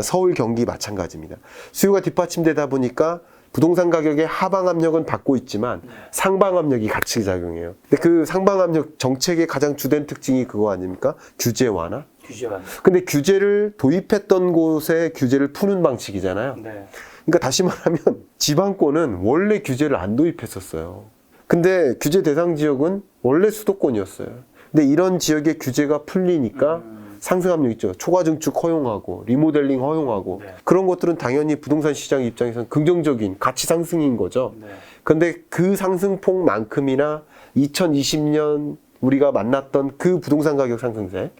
서울, 경기 마찬가지입니다. 수요가 뒷받침되다 보니까 부동산 가격의 하방 압력은 받고 있지만 상방 압력이 같이 작용해요. 근데 그 상방 압력 정책의 가장 주된 특징이 그거 아닙니까? 규제 완화? 규제가. 근데 규제를 도입했던 곳에 규제를 푸는 방식이잖아요. 네. 그러니까 다시 말하면 지방권은 원래 규제를 안 도입했었어요. 근데 규제 대상 지역은 원래 수도권이었어요. 근데 이런 지역의 규제가 풀리니까 상승 압력 있죠. 초과 증축 허용하고 리모델링 허용하고 그런 것들은 당연히 부동산 시장 입장에서는 긍정적인 가치 상승인 거죠. 근데 그 상승폭만큼이나 2020년 우리가 만났던 그 부동산 가격 상승세,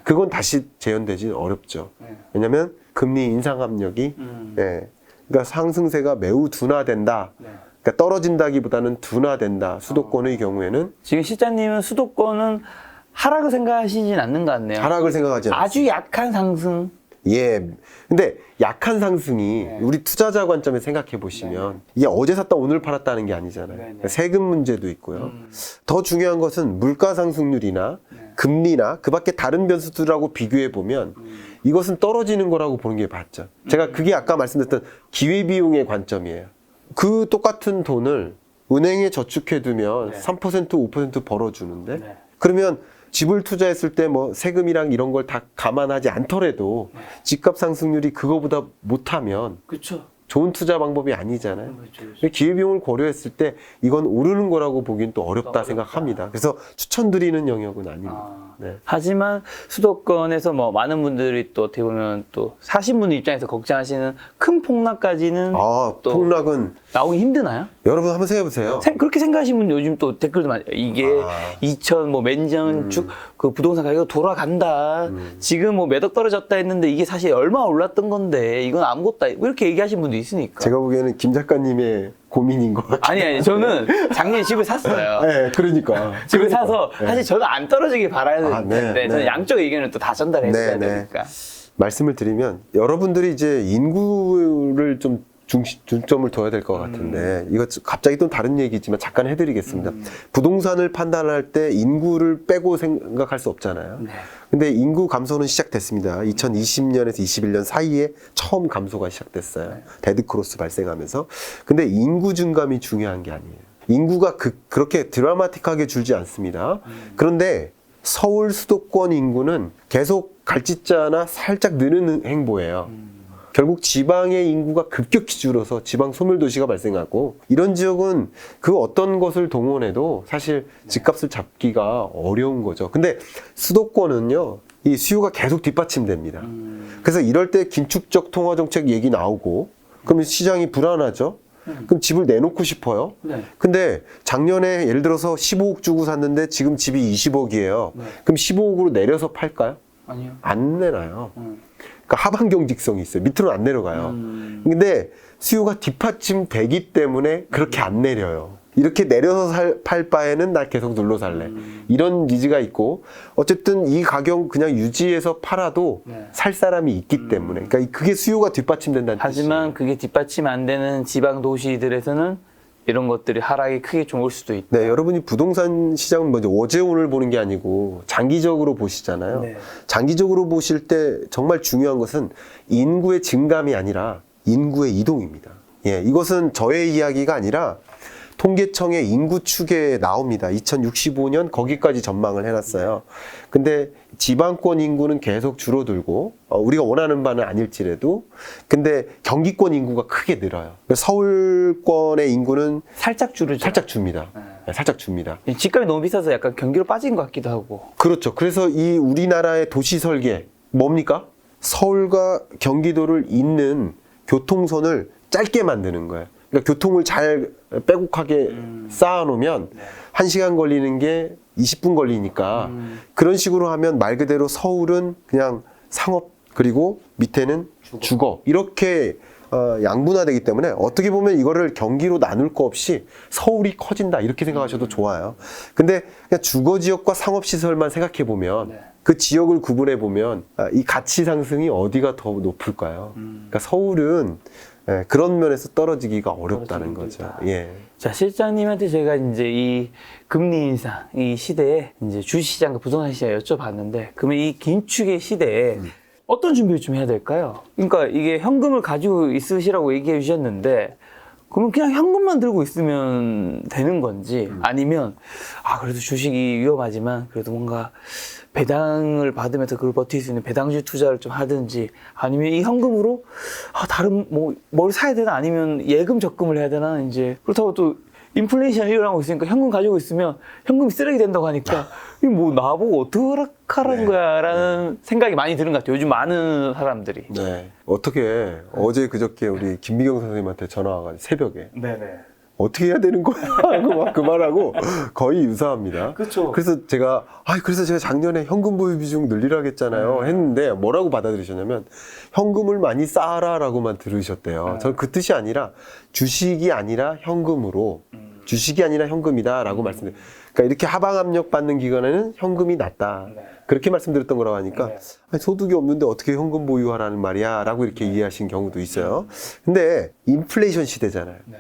그건 다시 재현되지 어렵죠. 왜냐하면 금리 인상 압력이 그러니까 상승세가 매우 둔화된다. 그러니까 떨어진다기보다는 둔화된다. 수도권의 경우에는. 지금 실장님은 수도권은 하락을 생각하시진 않는 것 같네요. 하락을 생각하지 않아요. 아주 약한 상승. 예. 근데 약한 상승이 우리 투자자 관점에 생각해 보시면 이게 어제 샀다 오늘 팔았다는 게 아니잖아요. 세금 문제도 있고요. 더 중요한 것은 물가 상승률이나 금리나 그 밖에 다른 변수들하고 비교해 보면 이것은 떨어지는 거라고 보는 게 맞죠. 제가 그게 아까 말씀드렸던 기회비용의 관점이에요. 그 똑같은 돈을 은행에 저축해 두면 3% 5% 벌어주는데, 그러면 집을 투자했을 때 뭐 세금이랑 이런 걸 다 감안하지 않더라도 집값 상승률이 그거보다 못하면 그렇죠. 좋은 투자 방법이 아니잖아요. 기회비용을 고려했을 때 이건 오르는 거라고 보기엔 또 어렵다 생각합니다. 그래서 추천드리는 영역은 아닙니다. 네. 하지만 수도권에서 뭐 많은 분들이 또 어떻게 보면 또 사신 분들 입장에서 걱정하시는 큰 폭락까지는 또 폭락은 나오기 힘드나요? 여러분 한번 생각해 보세요. 그렇게 생각하시는 분 요즘 또 댓글도 많아요. 이게 2000 뭐 몇 년 쭉 그 부동산 가격 돌아간다. 지금 뭐 매덕 떨어졌다 했는데 이게 사실 얼마 올랐던 건데 이건 아무것도 아니, 이렇게 얘기하시는 분도 있으니까. 제가 보기에는 김 작가님의 고민인 것 같아요. 아니 저는 작년에 집을 샀어요. 네, 그러니까. 집을 사서 사실 저는 안 떨어지길 바라야 되는데 저는 양쪽 의견을 또 다 전달해야 되니까. 말씀을 드리면 여러분들이 이제 인구를 좀 중점을 둬야 될 것 같은데 이거 갑자기 또 다른 얘기지만 잠깐 해드리겠습니다. 부동산을 판단할 때 인구를 빼고 생각할 수 없잖아요. 네. 근데 인구 감소는 시작됐습니다. 2020년에서 21년 사이에 처음 감소가 시작됐어요. 네. 데드크로스 발생하면서. 근데 인구 증감이 중요한 게 아니에요. 인구가 그렇게 드라마틱하게 줄지 않습니다. 그런데 서울 수도권 인구는 계속 갈짓자나 살짝 느는 행보예요. 결국 지방의 인구가 급격히 줄어서 지방 소멸도시가 발생하고 이런 지역은 그 어떤 것을 동원해도 사실 집값을 잡기가 어려운 거죠. 근데 수도권은요, 이 수요가 계속 뒷받침됩니다. 그래서 이럴 때 긴축적 통화정책 얘기 나오고 그러면 시장이 불안하죠. 그럼 집을 내놓고 싶어요. 네. 근데 작년에 예를 들어서 15억 주고 샀는데 지금 집이 20억이에요. 네. 그럼 15억으로 내려서 팔까요? 아니요. 안 내놔요. 그러니까 하방 경직성이 있어요. 밑으로 안 내려가요. 근데 수요가 뒷받침되기 때문에 그렇게 안 내려요. 이렇게 내려서 팔 바에는 나 계속 눌러 살래. 이런 니즈가 있고 어쨌든 이 가격 그냥 유지해서 팔아도 네. 살 사람이 있기 때문에 그러니까 그게 수요가 뒷받침된다는 하지만 뜻이에요. 그게 뒷받침 안 되는 지방 도시들에서는 이런 것들이 하락이 크게 좀 올 수도 있다. 네, 여러분이 부동산 시장은 먼저 어제 오늘 보는 게 아니고 장기적으로 보시잖아요. 네. 장기적으로 보실 때 정말 중요한 것은 인구의 증감이 아니라 인구의 이동입니다. 예, 이것은 저의 이야기가 아니라 통계청의 인구 추계에 나옵니다. 2065년 거기까지 전망을 해놨어요. 근데 지방권 인구는 계속 줄어들고 우리가 원하는 바는 아닐지라도 근데 경기권 인구가 크게 늘어요. 서울권의 인구는 살짝 줄을 살짝 줍니다. 네, 살짝 줍니다. 집값이 너무 비싸서 약간 경기로 빠진 것 같기도 하고. 그렇죠. 그래서 이 우리나라의 도시 설계 뭡니까? 서울과 경기도를 잇는 교통선을 짧게 만드는 거예요. 그러니까 교통을 잘 빼곡하게 쌓아놓으면 1시간 걸리는 게 20분 걸리니까 그런 식으로 하면 말 그대로 서울은 그냥 상업 그리고 밑에는 주거 이렇게 양분화되기 때문에 어떻게 보면 이거를 경기로 나눌 거 없이 서울이 커진다 이렇게 생각하셔도 좋아요. 근데 그냥 주거 지역과 상업 시설만 생각해 보면 네. 그 지역을 구분해 보면 이 가치 상승이 어디가 더 높을까요? 그러니까 서울은 그런 면에서 떨어지기가 어렵다는 거죠. 예. 자, 실장님한테 제가 이제 이 금리 인상, 이 시대에 이제 주시장과 부동산 시장 여쭤봤는데, 그러면 이 긴축의 시대에 어떤 준비를 좀 해야 될까요? 그러니까 이게 현금을 가지고 있으시라고 얘기해 주셨는데, 그러면 그냥 현금만 들고 있으면 되는 건지, 아니면, 그래도 주식이 위험하지만, 그래도 뭔가 배당을 받으면서 그걸 버틸 수 있는 배당주 투자를 좀 하든지, 아니면 이 현금으로, 다른, 뭘 사야 되나, 아니면 예금 적금을 해야 되나, 이제. 그렇다고 또, 인플레이션이 일어나고 있으니까 현금 가지고 있으면 현금이 쓰레기 된다고 하니까, 이거 나보고 어떡하라는 거야, 라는 생각이 많이 드는 것 같아요. 요즘 많은 사람들이. 네. 어떻게 어제 그저께 우리 김미경 선생님한테 전화 와가지고 새벽에 네네. 어떻게 해야 되는 거야? 하고 막 그 말하고 거의 유사합니다. 그쵸. 그래서 제가 작년에 현금 보유 비중 늘리라고 했잖아요. 했는데 뭐라고 받아들이셨냐면 현금을 많이 쌓아라라고만 들으셨대요. 저는 그 뜻이 아니라 주식이 아니라 현금으로 주식이 아니라 현금이다라고 말씀드려요. 그러니까 이렇게 하방 압력 받는 기간에는 현금이 낫다. 네. 그렇게 말씀드렸던 거라고 하니까 네. 아니, 소득이 없는데 어떻게 현금 보유하라는 말이야 라고 이렇게 이해하신 경우도 있어요. 근데 인플레이션 시대잖아요. 네.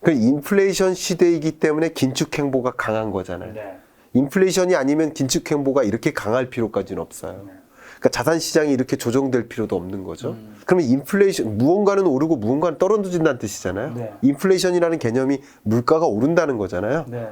그 인플레이션 시대이기 때문에 긴축 행보가 강한 거잖아요. 네. 인플레이션이 아니면 긴축 행보가 이렇게 강할 필요까지는 없어요. 그러니까 자산 시장이 이렇게 조정될 필요도 없는 거죠. 그러면 인플레이션 무언가는 오르고 무언가는 떨어진다는 뜻이잖아요. 네. 인플레이션이라는 개념이 물가가 오른다는 거잖아요. 네.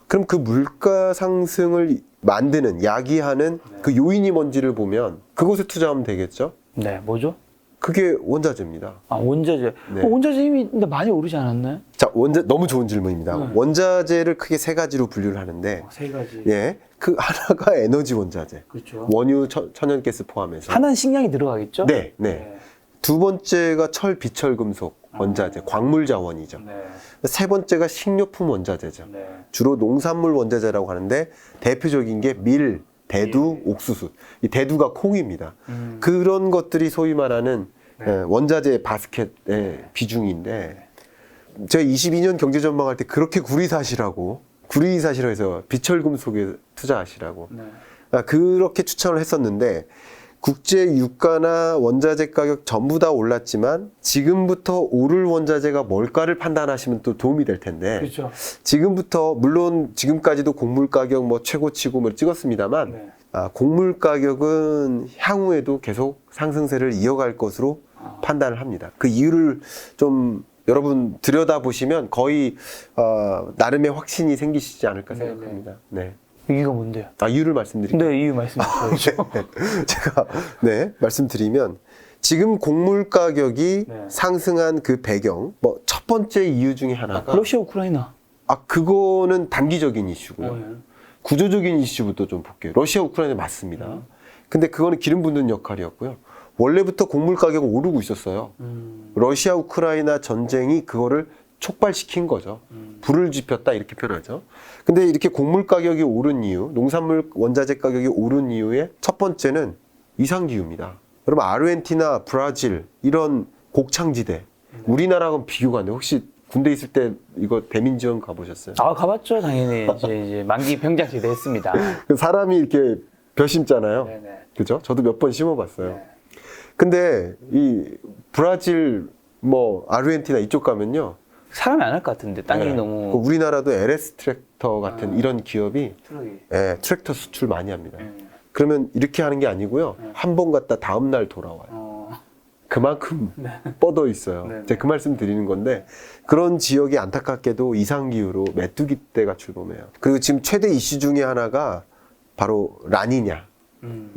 그럼 그 물가 상승을 만드는 야기하는 그 요인이 뭔지를 보면 그곳에 투자하면 되겠죠. 네, 뭐죠? 그게 원자재입니다. 원자재. 네. 원자재 힘이 근데 많이 오르지 않았나요? 자, 너무 좋은 질문입니다. 원자재를 크게 세 가지로 분류를 하는데, 세 가지. 예, 그 하나가 에너지 원자재, 그렇죠. 원유, 천연가스 포함해서. 하나는 식량이 들어가겠죠? 네, 네. 두 번째가 철, 비철, 금속 원자재, 광물 자원이죠. 네. 세 번째가 식료품 원자재죠. 네. 주로 농산물 원자재라고 하는데 대표적인 게 밀, 대두, 옥수수. 이 대두가 콩입니다. 그런 것들이 소위 말하는 원자재 바스켓의 비중인데 제가 22년 경제 전망할 때 그렇게 구리사시라고 해서 비철금속에 투자하시라고 네. 그렇게 추천을 했었는데 국제 유가나 원자재 가격 전부 다 올랐지만 지금부터 오를 원자재가 뭘까를 판단하시면 또 도움이 될 텐데 그렇죠. 지금부터 물론 지금까지도 곡물 가격 뭐 최고치고 뭐 찍었습니다만 네. 곡물 가격은 향후에도 계속 상승세를 이어갈 것으로 판단을 합니다. 그 이유를 좀 여러분 들여다보시면 거의 나름의 확신이 생기시지 않을까 생각합니다. 네. 이유가 뭔데요? 이유를 말씀드릴게요. 네, 이유 말씀해 주시죠. 제가 말씀드리면 지금 곡물 가격이 네. 상승한 그 배경 뭐 첫 번째 이유 중에 하나가 러시아 우크라이나. 그거는 단기적인 이슈고요. 네. 구조적인 이슈부터 좀 볼게요. 러시아 우크라이나 맞습니다. 근데 그거는 기름 붓는 역할이었고요. 원래부터 곡물 가격은 오르고 있었어요. 러시아 우크라이나 전쟁이 그거를 촉발시킨 거죠. 불을 지폈다 이렇게 표현하죠. 근데 이렇게 곡물 가격이 오른 이유, 농산물 원자재 가격이 오른 이유의 첫 번째는 이상기후입니다. 여러분 아르헨티나, 브라질 이런 곡창지대 우리나라하고는 비교가 안 돼요. 혹시 군대 있을 때 이거 대민지원 가보셨어요? 가봤죠, 당연히. 이제 만기 평장지대 했습니다. 사람이 이렇게 벼 심잖아요. 네네. 그죠? 저도 몇 번 심어봤어요. 네. 근데 이 브라질, 뭐 아르헨티나 이쪽 가면요. 사람이 안 할 것 같은데, 땅이 그 너무. 우리나라도 LS 트랙터 같은 이런 기업이 트럭이. 트랙터 수출 많이 합니다. 네. 그러면 이렇게 하는 게 아니고요. 한 번 갔다 다음 날 돌아와요. 그만큼 뻗어 있어요. 네. 제가 그 말씀 드리는 건데 그런 지역이 안타깝게도 이상기후로 메뚜기 떼가 출범해요. 그리고 지금 최대 이슈 중에 하나가 바로 라니냐.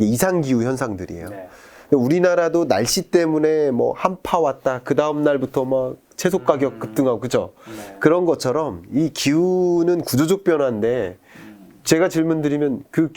이 이상기후 현상들이에요. 네. 우리나라도 날씨 때문에 뭐 한파 왔다. 그 다음 날부터 막 채소 가격 급등하고 그죠? 네. 그런 것처럼 이 기후는 구조적 변화인데 제가 질문 드리면 그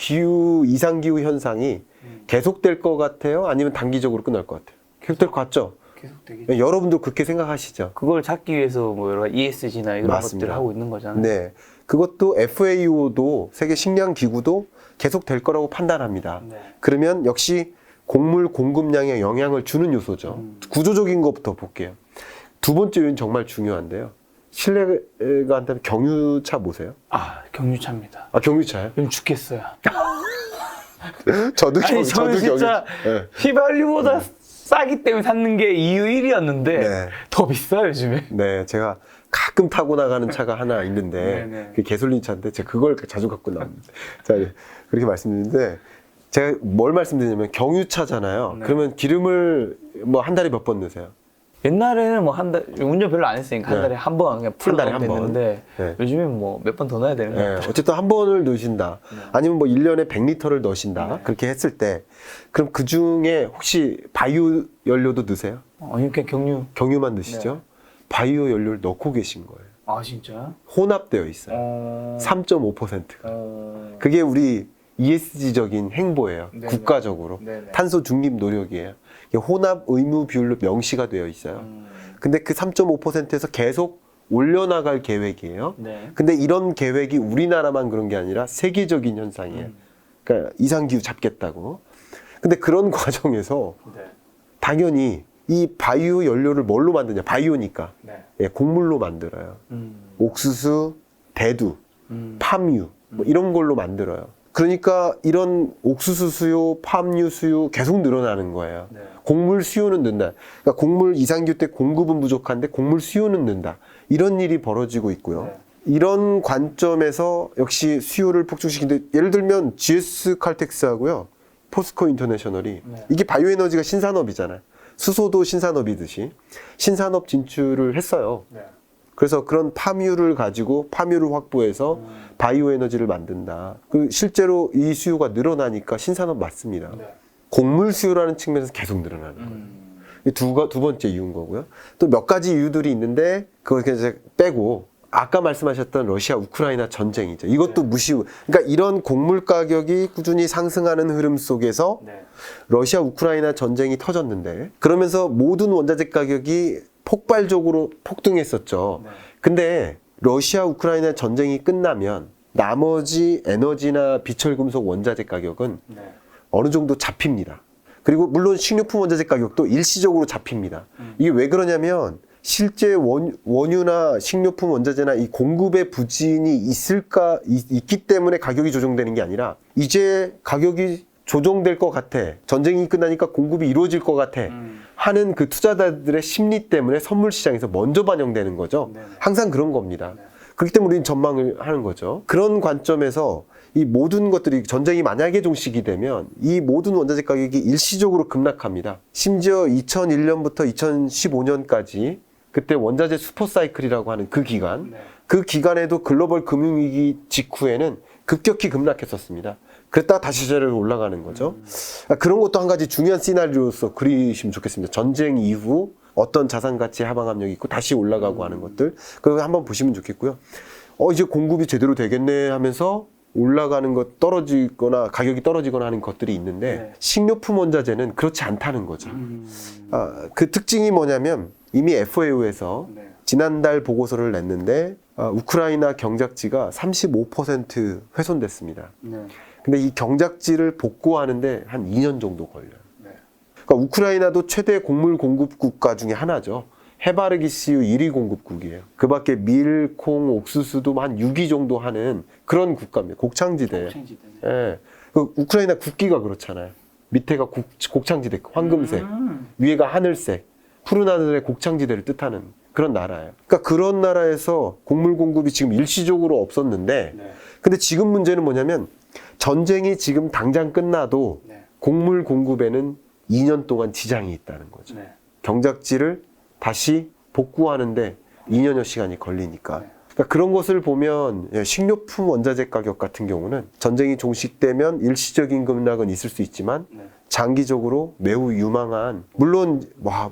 이상기후 현상이 계속될 것 같아요? 아니면 단기적으로 끝날 것 같아요? 계속될 것 같죠? 계속 되게. 여러분도 그렇게 생각하시죠? 그걸 찾기 위해서 뭐 여러 ESG나 이런 맞습니다. 것들을 하고 있는 거잖아요. 네. 그것도 FAO도 세계 식량 기구도 계속 될 거라고 판단합니다. 네. 그러면 역시 곡물 공급량에 영향을 주는 요소죠. 구조적인 것부터 볼게요. 두 번째 요인 정말 중요한데요. 실례가 한다면 경유차 뭐세요? 경유차입니다. 경유차요? 요즘 죽겠어요. 저도 아니, 저는 진짜 네. 휘발유보다 싸기 때문에 샀는 게 이유 1위였는데 네. 더 비싸요, 요즘에. 네, 제가 가끔 타고 나가는 차가 하나 있는데 네네. 그게 가솔린 차인데 제가 그걸 자주 갖고 나옵니다. 자, 그렇게 말씀드리는데 제가 뭘 말씀드리냐면 경유차잖아요. 네. 그러면 기름을 뭐 한 달에 몇 번 넣으세요? 옛날에는 뭐 한 달, 운전 별로 안 했으니까 한 네. 달에 한 번 그냥 풀 한 달에 넣으면 한 번. 됐는데 네. 요즘엔 뭐 몇 번 더 넣어야 되는 것 네, 같아요. 어쨌든 한 번을 넣으신다. 아니면 뭐 1년에 100리터를 넣으신다. 네. 그렇게 했을 때 그럼 그 중에 혹시 바이오 연료도 넣으세요? 아니, 그냥 경유. 경유만 넣으시죠? 바이오 연료를 넣고 계신 거예요. 진짜요? 혼합되어 있어요. 3.5%가. 그게 우리 ESG적인 행보예요. 네네. 국가적으로. 네네. 탄소 중립 노력이에요. 이게 혼합 의무 비율로 명시가 되어 있어요. 근데 그 3.5%에서 계속 올려나갈 계획이에요. 네. 근데 이런 계획이 우리나라만 그런 게 아니라 세계적인 현상이에요. 그러니까 이상기후 잡겠다고. 근데 그런 과정에서 네. 당연히 이 바이오 연료를 뭘로 만드냐? 바이오니까. 네. 곡물로 만들어요. 옥수수, 대두, 팜유 뭐 이런 걸로 만들어요. 그러니까 이런 옥수수 수요, 팜유 수요 계속 늘어나는 거예요. 네. 곡물 수요는 는다. 그러니까 곡물 이상기후 때 공급은 부족한데 곡물 수요는 는다. 이런 일이 벌어지고 있고요. 네. 이런 관점에서 역시 수요를 폭증시키는데 예를 들면 GS 칼텍스하고요. 포스코 인터내셔널이 네. 이게 바이오에너지가 신산업이잖아요. 수소도 신산업이듯이 신산업 진출을 했어요. 네. 그래서 그런 팜유를 가지고 팜유를 확보해서 바이오 에너지를 만든다. 그 실제로 이 수요가 늘어나니까 신산업 맞습니다. 네. 곡물 수요라는 측면에서 계속 늘어나는 거예요. 이게 두 번째 이유인 거고요. 또 몇 가지 이유들이 있는데 그걸 이제 빼고 아까 말씀하셨던 러시아 우크라이나 전쟁이죠. 이것도 그러니까 이런 곡물 가격이 꾸준히 상승하는 흐름 속에서 네. 러시아 우크라이나 전쟁이 터졌는데 그러면서 모든 원자재 가격이 폭발적으로 폭등했었죠. 네. 근데 러시아 우크라이나 전쟁이 끝나면 나머지 에너지나 비철금속 원자재 가격은 네. 어느 정도 잡힙니다. 그리고 물론 식료품 원자재 가격도 일시적으로 잡힙니다. 이게 왜 그러냐면 실제 원유나 식료품 원자재나 이 공급의 부진이 있기 때문에 가격이 조정되는 게 아니라 이제 가격이 조정될 것 같아. 전쟁이 끝나니까 공급이 이루어질 것 같아. 하는 그 투자자들의 심리 때문에 선물 시장에서 먼저 반영되는 거죠. 네네. 항상 그런 겁니다. 그렇기 때문에 우리는 전망을 하는 거죠. 그런 관점에서 이 모든 것들이 전쟁이 만약에 종식이 되면 이 모든 원자재 가격이 일시적으로 급락합니다. 심지어 2001년부터 2015년까지 그때 원자재 슈퍼사이클이라고 하는 그 기간, 그 기간에도 글로벌 금융위기 직후에는 급격히 급락했었습니다. 그랬다가 다시 제대로 올라가는 거죠. 그런 것도 한 가지 중요한 시나리오로서 그리시면 좋겠습니다. 전쟁 이후 어떤 자산 가치 하방 압력이 있고 다시 올라가고 하는 것들. 그거 한번 보시면 좋겠고요. 이제 공급이 제대로 되겠네 하면서 올라가는 것 떨어지거나 가격이 떨어지거나 하는 것들이 있는데 식료품 원자재는 그렇지 않다는 거죠. 그 특징이 뭐냐면 이미 FAO에서 지난달 보고서를 냈는데 우크라이나 경작지가 35% 훼손됐습니다. 근데 이 경작지를 복구하는데 한 2년 정도 걸려요. 그러니까 우크라이나도 최대 곡물 공급 국가 중에 하나죠. 해바라기 씨유 1위 공급국이에요. 그 밖에 밀, 콩, 옥수수도 한 6위 정도 하는 그런 국가입니다. 곡창지대. 예. 그 우크라이나 국기가 그렇잖아요. 밑에가 곡창지대, 황금색, 위에가 하늘색, 푸른 하늘의 곡창지대를 뜻하는 그런 나라예요. 그러니까 그런 나라에서 곡물 공급이 지금 일시적으로 없었는데, 근데 지금 문제는 뭐냐면 전쟁이 지금 당장 끝나도 곡물 공급에는 2년 동안 지장이 있다는 거죠. 경작지를 다시 복구하는데 2년여 시간이 걸리니까. 그러니까 그런 것을 보면 식료품 원자재 가격 같은 경우는 전쟁이 종식되면 일시적인 급락은 있을 수 있지만 장기적으로 매우 유망한, 물론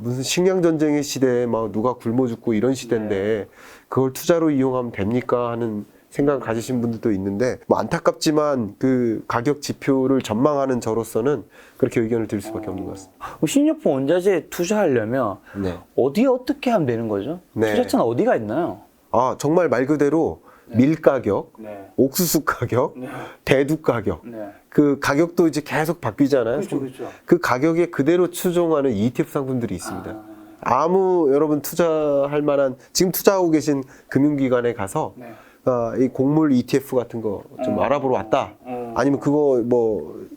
무슨 식량 전쟁의 시대에 막 누가 굶어 죽고 이런 시대인데 그걸 투자로 이용하면 됩니까 하는 생각을 가지신 분들도 있는데, 안타깝지만 그 가격 지표를 전망하는 저로서는 그렇게 의견을 드릴 수밖에 없는 것 같습니다. 식료품 원자재에 투자하려면 어디에 어떻게 하면 되는 거죠? 투자처는 어디가 있나요? 정말 말 그대로 밀 가격, 옥수수 가격, 대두 가격, 그 가격도 이제 계속 바뀌잖아요. 그렇죠. 그 가격에 그대로 추종하는 ETF 상품들이 있습니다. 아무 여러분 투자할 만한, 지금 투자하고 계신 금융기관에 가서 이 곡물 ETF 같은 거 좀 알아보러 왔다. 아니면 그거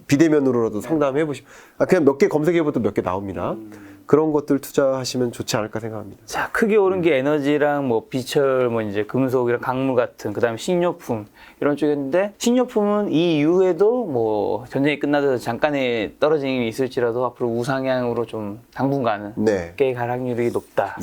비대면으로라도 상담해 보시면 그냥 몇 개 검색해봐도 몇 개 나옵니다. 그런 것들 투자하시면 좋지 않을까 생각합니다. 자, 크게 오른 게 에너지랑 비철, 이제 금속이랑 강물 같은, 그다음에 식료품 이런 쪽이었는데, 식료품은 이 이후에도 전쟁이 끝나서 잠깐의 떨어짐이 있을지라도 앞으로 우상향으로 좀 당분간은 꽤 하락률이 높다.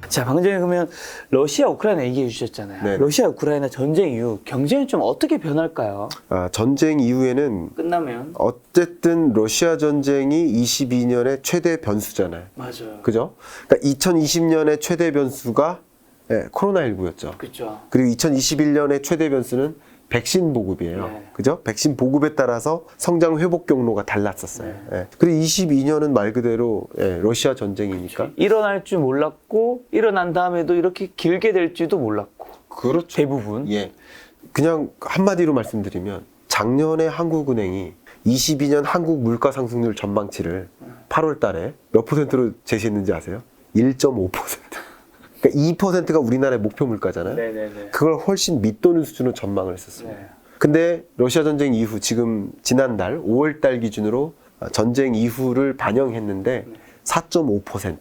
자, 방금 전에 그러면 러시아 우크라이나 얘기해 주셨잖아요. 러시아 우크라이나 전쟁 이후 경제는 좀 어떻게 변할까요? 전쟁 이후에는 끝나면 어쨌든 러시아 전쟁이 22년의 최대 변수잖아요. 맞아요. 그죠? 그러니까 2020년의 최대 변수가 코로나19였죠. 그렇죠. 그리고 2021년의 최대 변수는 백신 보급이에요. 그죠? 백신 보급에 따라서 성장 회복 경로가 달랐었어요. 그리고 22년은 말 그대로 러시아 전쟁이니까. 일어날 줄 몰랐고, 일어난 다음에도 이렇게 길게 될지도 몰랐고. 그렇죠. 대부분. 그냥 한마디로 말씀드리면 작년에 한국은행이 22년 한국 물가 상승률 전망치를 8월 달에 몇 %로 제시했는지 아세요? 1.5%. 그러니까 2%가 우리나라의 목표 물가잖아요. 그걸 훨씬 밑도는 수준으로 전망을 했었습니다. 근데 러시아 전쟁 이후 지금 지난달 5월 달 기준으로 전쟁 이후를 반영했는데 4.5%.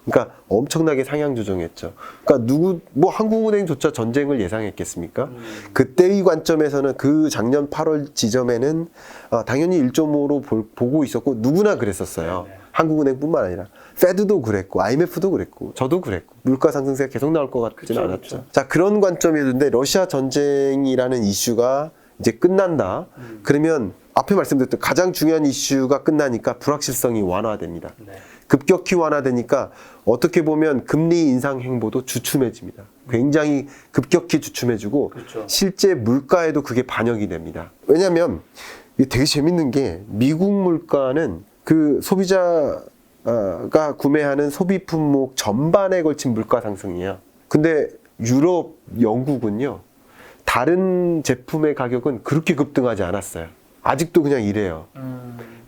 그러니까 엄청나게 상향 조정했죠. 그러니까 한국은행조차 전쟁을 예상했겠습니까? 그때의 관점에서는 그 작년 8월 지점에는 당연히 1.5로 보고 있었고 누구나 그랬었어요. 한국은행뿐만 아니라 페드도 그랬고 IMF도 그랬고 저도 그랬고 물가 상승세가 계속 나올 것 같지는 않았죠. 자, 그런 관점이었는데 러시아 전쟁이라는 이슈가 이제 끝난다. 그러면 앞에 말씀드렸던 가장 중요한 이슈가 끝나니까 불확실성이 완화됩니다. 급격히 완화되니까 어떻게 보면 금리 인상 행보도 주춤해집니다. 굉장히 급격히 주춤해지고 실제 물가에도 그게 반영이 됩니다. 왜냐하면 이게 되게 재밌는 게 미국 물가는 그 소비자가 구매하는 소비 품목 전반에 걸친 물가 상승이에요. 근데 유럽, 영국은요, 다른 제품의 가격은 그렇게 급등하지 않았어요. 아직도 그냥 이래요.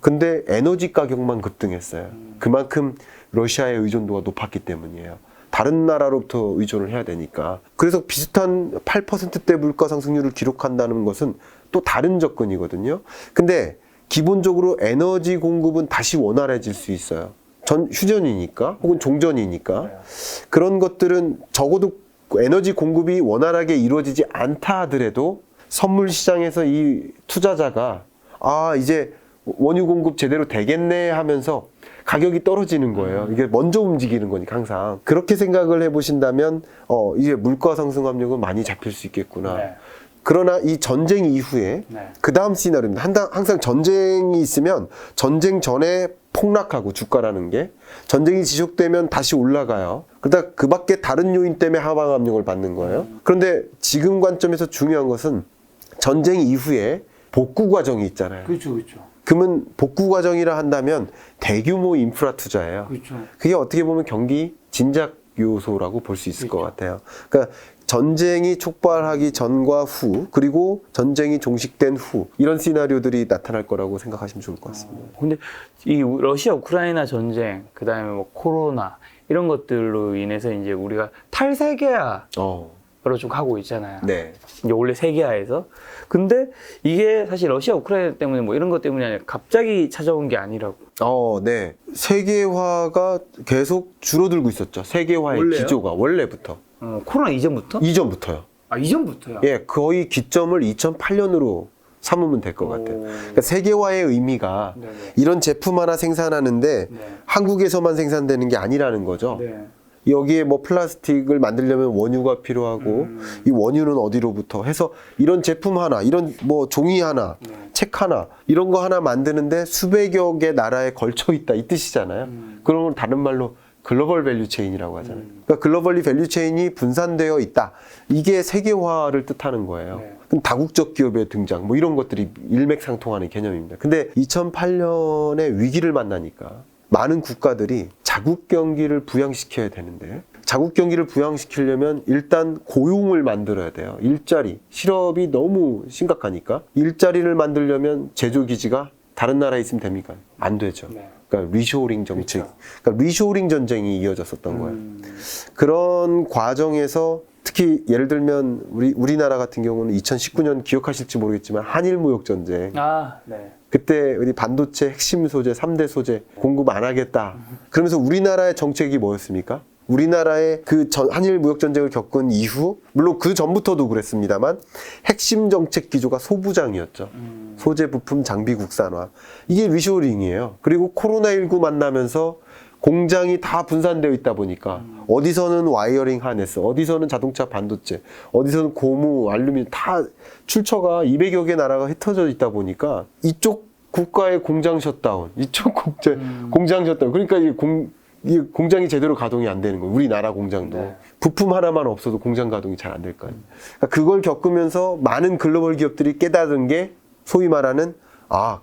근데 에너지 가격만 급등했어요. 그만큼 러시아의 의존도가 높았기 때문이에요. 다른 나라로부터 의존을 해야 되니까. 그래서 비슷한 8%대 물가 상승률을 기록한다는 것은 또 다른 접근이거든요. 근데 기본적으로 에너지 공급은 다시 원활해질 수 있어요. 휴전이니까 혹은 종전이니까. 그런 것들은 적어도 에너지 공급이 원활하게 이루어지지 않다 하더라도 선물 시장에서 이 투자자가 이제 원유 공급 제대로 되겠네 하면서 가격이 떨어지는 거예요. 이게 먼저 움직이는 거니까 항상. 그렇게 생각을 해보신다면 이제 물가 상승 압력은 많이 잡힐 수 있겠구나. 네. 그러나 이 전쟁 이후에 네. 그 다음 시나리오입니다. 항상 전쟁이 있으면 전쟁 전에 폭락하고 주가라는 게 전쟁이 지속되면 다시 올라가요. 그러다 그 밖에 다른 요인 때문에 하방 압력을 받는 거예요. 그런데 지금 관점에서 중요한 것은 전쟁 이후에 복구 과정이 있잖아요. 그렇죠. 그러면 복구 과정이라 한다면 대규모 인프라 투자예요. 그렇죠. 그게 어떻게 보면 경기 진작 요소라고 볼 수 있을 것 같아요. 그러니까 전쟁이 촉발하기 전과 후, 그리고 전쟁이 종식된 후, 이런 시나리오들이 나타날 거라고 생각하시면 좋을 것 같습니다. 근데 이 러시아 우크라이나 전쟁, 그다음에 뭐 코로나 이런 것들로 인해서 이제 우리가 탈세계화로 좀 가고 있잖아요. 네. 이제 원래 세계화에서. 근데 이게 사실 러시아 우크라이나 때문에 뭐 이런 것 때문이 아니라 갑자기 찾아온 게 아니라고. 네. 세계화가 계속 줄어들고 있었죠. 세계화의 원래요? 기조가 원래부터. 코로나 이전부터? 이전부터요. 이전부터요? 예, 거의 기점을 2008년으로 삼으면 될 것 같아요. 그러니까 세계화의 의미가 네네. 이런 제품 하나 생산하는데 네. 한국에서만 생산되는 게 아니라는 거죠. 네. 여기에 뭐 플라스틱을 만들려면 원유가 필요하고 이 원유는 어디로부터 해서 이런 제품 하나, 이런 뭐 종이 하나, 책 하나 이런 거 하나 만드는데 수백여 개 나라에 걸쳐 있다 이 뜻이잖아요. 그런 걸 다른 말로 글로벌 밸류 체인이라고 하잖아요. 그러니까 글로벌리 밸류 체인이 분산되어 있다. 이게 세계화를 뜻하는 거예요. 네. 그럼 다국적 기업의 등장 뭐 이런 것들이 일맥상통하는 개념입니다. 근데 2008년에 위기를 만나니까 많은 국가들이 자국 경기를 부양시켜야 되는데 자국 경기를 부양시키려면 일단 고용을 만들어야 돼요. 일자리, 실업이 너무 심각하니까 일자리를 만들려면 제조기지가 다른 나라에 있으면 됩니까? 안 되죠. 네. 그러니까 리쇼링 정책, 그렇죠. 그러니까 리쇼링 전쟁이 이어졌었던 거예요. 그런 과정에서 특히 예를 들면 우리나라 같은 경우는 2019년 기억하실지 모르겠지만 한일 무역 전쟁. 네. 그때 우리 반도체 핵심 소재, 3대 소재 공급 안 하겠다. 그러면서 우리나라의 정책이 뭐였습니까? 우리나라의 그 한일 무역 전쟁을 겪은 이후, 물론 그 전부터도 그랬습니다만 핵심 정책 기조가 소부장이었죠. 소재, 부품, 장비 국산화. 이게 리쇼링이에요. 그리고 코로나19 만나면서 공장이 다 분산되어 있다 보니까 어디서는 와이어링 하네스, 어디서는 자동차 반도체, 어디서는 고무, 알루미늄 다 출처가 200여 개 나라가 흩어져 있다 보니까 이쪽 국가의 공장 셧다운, 이쪽 공장 셧다운. 그러니까 이 공장이 제대로 가동이 안 되는 거예요. 우리나라 공장도. 네. 부품 하나만 없어도 공장 가동이 잘 안 될 거예요. 그러니까 그걸 겪으면서 많은 글로벌 기업들이 깨달은 게 소위 말하는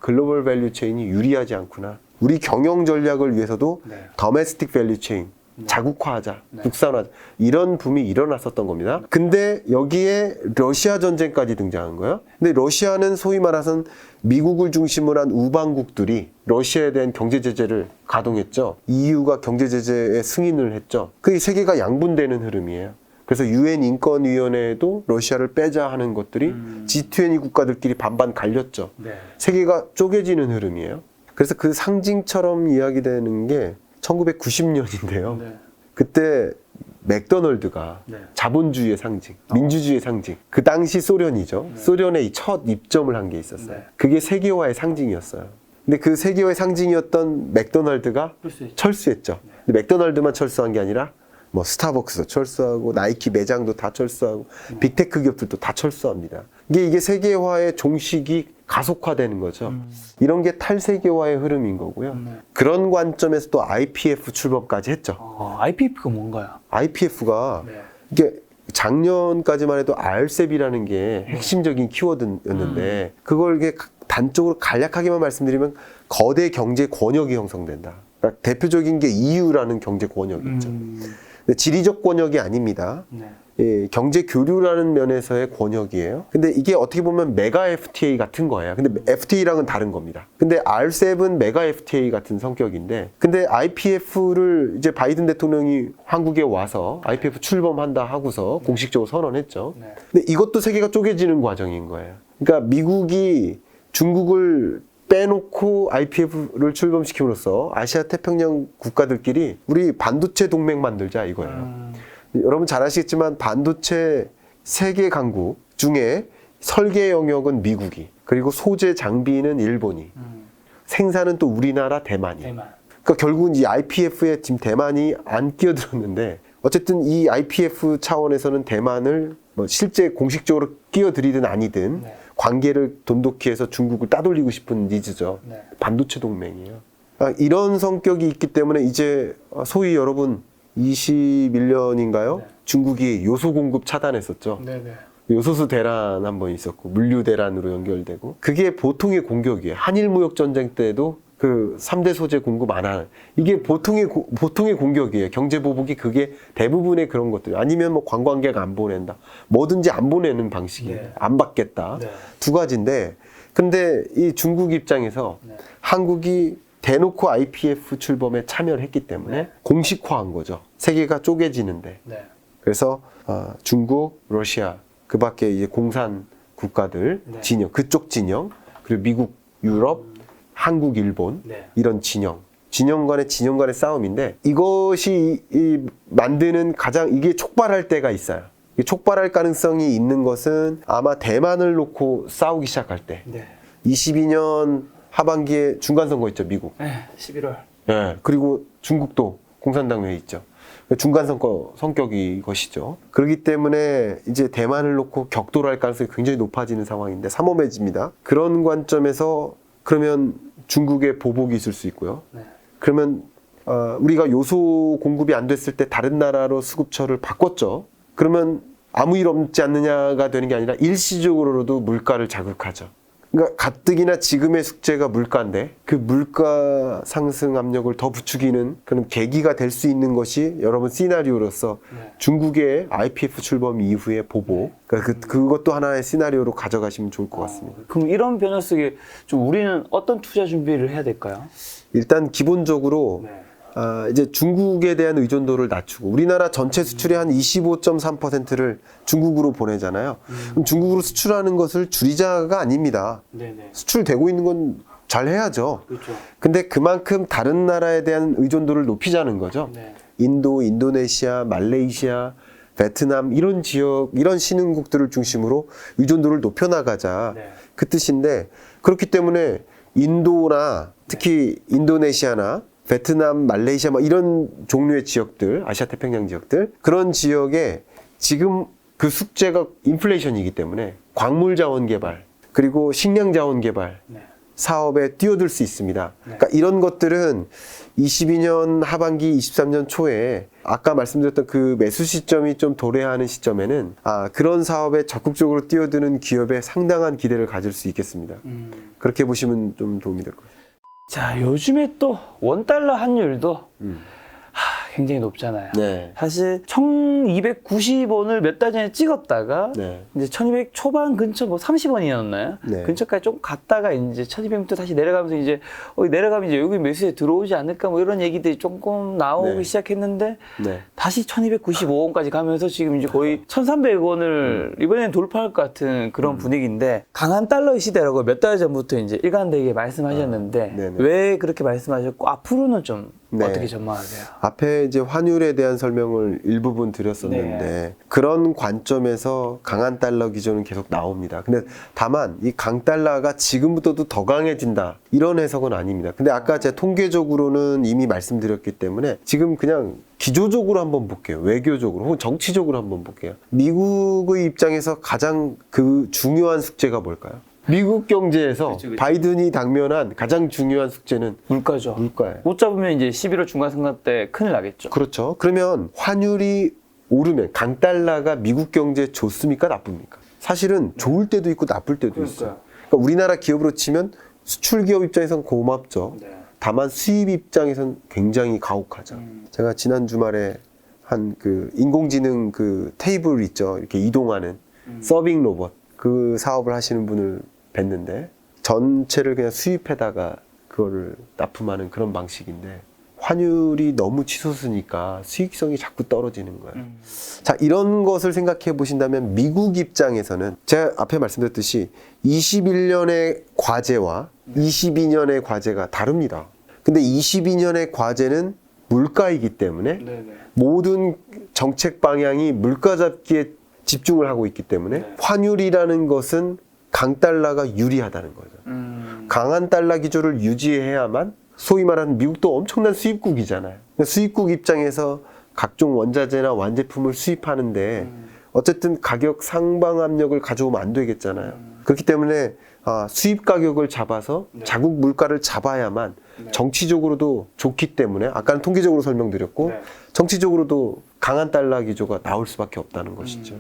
글로벌 밸류 체인이 유리하지 않구나. 우리 경영 전략을 위해서도 네. 더메스틱 밸류 체인, 자국화하자, 네. 국산화하자 이런 붐이 일어났었던 겁니다. 근데 여기에 러시아 전쟁까지 등장한 거예요. 근데 러시아는 소위 말해서 미국을 중심으로 한 우방국들이 러시아에 대한 경제 제재를 가동했죠. EU가 경제 제재에 승인을 했죠. 그게 세계가 양분되는 흐름이에요. 그래서 UN 인권위원회에도 러시아를 빼자 하는 것들이 G20 국가들끼리 반반 갈렸죠. 네. 세계가 쪼개지는 흐름이에요. 그래서 그 상징처럼 이야기되는 게 1990년인데요. 네. 그때 맥도널드가 네. 자본주의의 상징, 민주주의의 상징. 그 당시 소련이죠. 소련의 첫 입점을 한 게 있었어요. 네. 그게 세계화의 상징이었어요. 근데 그 세계화의 상징이었던 맥도날드가 철수했죠. 근데 맥도날드만 철수한 게 아니라 뭐 스타벅스도 철수하고 나이키 매장도 다 철수하고 빅테크 기업들도 다 철수합니다. 이게 세계화의 종식이 가속화되는 거죠. 이런 게 탈세계화의 흐름인 거고요. 그런 관점에서 또 IPF 출범까지 했죠. IPF가 뭔가요? IPF가 네. 이게 작년까지만 해도 RCEP이라는 게 핵심적인 키워드였는데 그걸 이게 단적으로 간략하게만 말씀드리면 거대 경제 권역이 형성된다. 그러니까 대표적인 게 EU라는 경제 권역이 있죠. 근데 지리적 권역이 아닙니다. 네. 예, 경제 교류라는 면에서의 권역이에요. 근데 이게 어떻게 보면 메가 FTA 같은 거예요. 근데 FTA랑은 다른 겁니다. 근데 R7 메가 FTA 같은 성격인데, 근데 IPF를 이제 바이든 대통령이 한국에 와서 IPF 출범한다 하고서 공식적으로 선언했죠. 네. 근데 이것도 세계가 쪼개지는 과정인 거예요. 그러니까 미국이 중국을 빼놓고 IPF를 출범시킴으로써 아시아 태평양 국가들끼리 우리 반도체 동맹 만들자 이거예요. 여러분 잘 아시겠지만 반도체 세계 강국 중에 설계 영역은 미국이, 그리고 소재 장비는 일본이, 생산은 또 우리나라 대만이. 그러니까 결국은 이 IPF에 지금 대만이 안 끼어들었는데, 어쨌든 이 IPF 차원에서는 대만을 뭐 실제 공식적으로 끼어들이든 아니든 네. 관계를 돈독히 해서 중국을 따돌리고 싶은 니즈죠. 네. 반도체 동맹이에요. 이런 성격이 있기 때문에 이제 소위 여러분 21년인가요? 네. 중국이 요소 공급 차단했었죠. 네네. 요소수 대란 한 번 있었고 물류 대란으로 연결되고, 그게 보통의 공격이에요. 한일 무역 전쟁 때도 그 3대 소재 공급 안 하는, 이게 보통의 공격이에요. 경제 보복이 그게 대부분의 그런 것들. 아니면 뭐 관광객 안 보낸다, 뭐든지 안 보내는 방식이에요. 네. 안 받겠다. 네. 두 가지인데, 근데 이 중국 입장에서 네. 한국이 대놓고 IPF 출범에 참여를 했기 때문에 네. 공식화한 거죠. 세계가 쪼개지는데. 네. 그래서 중국, 러시아, 그 밖에 이제 공산 국가들 네. 진영, 그쪽 진영, 그리고 미국, 유럽, 한국, 일본, 네. 이런 진영 간의 싸움인데, 이것이 만드는 가장, 이게 촉발할 때가 있어요. 이게 촉발할 가능성이 있는 것은 아마 대만을 놓고 싸우기 시작할 때, 네. 22년 하반기에 중간선거 있죠, 미국. 네. 11월. 예, 그리고 중국도 공산당 회의 있죠. 중간선거 성격이 것이죠. 그렇기 때문에 이제 대만을 놓고 격돌할 가능성이 굉장히 높아지는 상황인데 삼엄해집니다. 그런 관점에서 그러면 중국의 보복이 있을 수 있고요. 네. 그러면 우리가 요소 공급이 안 됐을 때 다른 나라로 수급처를 바꿨죠. 그러면 아무 일 없지 않느냐가 되는 게 아니라 일시적으로도 물가를 자극하죠. 그러니까 가뜩이나 지금의 숙제가 물가인데, 그 물가 상승 압력을 더 부추기는 그런 계기가 될 수 있는 것이 여러분 시나리오로서 네. 중국의 IPF 출범 이후의 보복, 그러니까 그것도 하나의 시나리오로 가져가시면 좋을 것 같습니다. 그럼 이런 변화 속에 좀 우리는 어떤 투자 준비를 해야 될까요? 일단 기본적으로 네. 이제 중국에 대한 의존도를 낮추고, 우리나라 전체 수출의 한 25.3%를 중국으로 보내잖아요. 그럼 중국으로 수출하는 것을 줄이자가 아닙니다. 네네. 수출되고 있는 건 잘 해야죠. 그렇죠. 근데 그만큼 다른 나라에 대한 의존도를 높이자는 거죠. 네. 인도, 인도네시아, 말레이시아, 베트남, 이런 지역, 이런 신흥국들을 중심으로 의존도를 높여나가자. 네. 그 뜻인데, 그렇기 때문에 인도나 특히 인도네시아나 베트남, 말레이시아 뭐 이런 종류의 지역들, 아시아 태평양 지역들, 그런 지역에 지금 그 숙제가 인플레이션이기 때문에 광물 자원 개발, 그리고 식량 자원 개발 네. 사업에 뛰어들 수 있습니다. 그러니까 이런 것들은 22년 하반기, 23년 초에 아까 말씀드렸던 그 매수 시점이 좀 도래하는 시점에는 그런 사업에 적극적으로 뛰어드는 기업에 상당한 기대를 가질 수 있겠습니다. 그렇게 보시면 좀 도움이 될 것 같아요. 자, 요즘에 또 원달러 환율도 굉장히 높잖아요. 네. 사실 1290원을 몇 달 전에 찍었다가 네. 이제 1200 초반 근처 뭐 30원이었나요? 네. 근처까지 좀 갔다가 이제 1200부터 다시 내려가면서 이제 내려가면 이제 여기 매수에 들어오지 않을까 뭐 이런 얘기들이 조금 나오기 네. 시작했는데 네. 다시 1295원까지 가면서 지금 이제 거의 1300원을 이번에는 돌파할 것 같은 그런 분위기인데, 강한 달러의 시대라고 몇 달 전부터 이제 일관되게 말씀하셨는데 네네. 왜 그렇게 말씀하셨고 앞으로는 좀 네. 어떻게 전망하세요? 앞에 이제 환율에 대한 설명을 일부분 드렸었는데, 네. 그런 관점에서 강한 달러 기조는 계속 나옵니다. 근데 다만 이 강달러가 지금부터도 더 강해진다, 이런 해석은 아닙니다. 근데 아까 제가 통계적으로는 이미 말씀드렸기 때문에 지금 그냥 기조적으로 한번 볼게요. 외교적으로 혹은 정치적으로 한번 볼게요. 미국의 입장에서 가장 그 중요한 숙제가 뭘까요? 미국 경제에서 그쵸. 바이든이 당면한 가장 중요한 숙제는 물가죠. 물가예요. 못 잡으면 이제 11월 중간선거 때 큰일 나겠죠. 그렇죠. 그러면 환율이 오르면 강달러가 미국 경제에 좋습니까, 나쁩니까? 사실은 좋을 때도 있고 나쁠 때도 있어요. 그러니까 우리나라 기업으로 치면 수출 기업 입장에선 고맙죠. 네. 다만 수입 입장에선 굉장히 가혹하죠. 제가 지난 주말에 한 그 인공지능 그 테이블 있죠. 이렇게 이동하는 서빙 로봇 그 사업을 하시는 분을 뵀는데 전체를 그냥 수입해다가 그거를 납품하는 그런 방식인데 환율이 너무 치솟으니까 수익성이 자꾸 떨어지는 거예요. 자, 이런 것을 생각해 보신다면 미국 입장에서는 제가 앞에 말씀드렸듯이 21년의 과제와 22년의 과제가 다릅니다. 근데 22년의 과제는 물가이기 때문에 모든 정책 방향이 물가 잡기에 집중을 하고 있기 때문에 환율이라는 것은 강달러가 유리하다는 거죠. 강한 달러 기조를 유지해야만 소위 말하는 미국도 엄청난 수입국이잖아요. 수입국 입장에서 각종 원자재나 완제품을 수입하는데 어쨌든 가격 상방 압력을 가져오면 안 되겠잖아요. 그렇기 때문에 수입 가격을 잡아서 자국 물가를 잡아야만 정치적으로도 좋기 때문에 아까는 통계적으로 설명드렸고 정치적으로도 강한 달러 기조가 나올 수밖에 없다는 것이죠.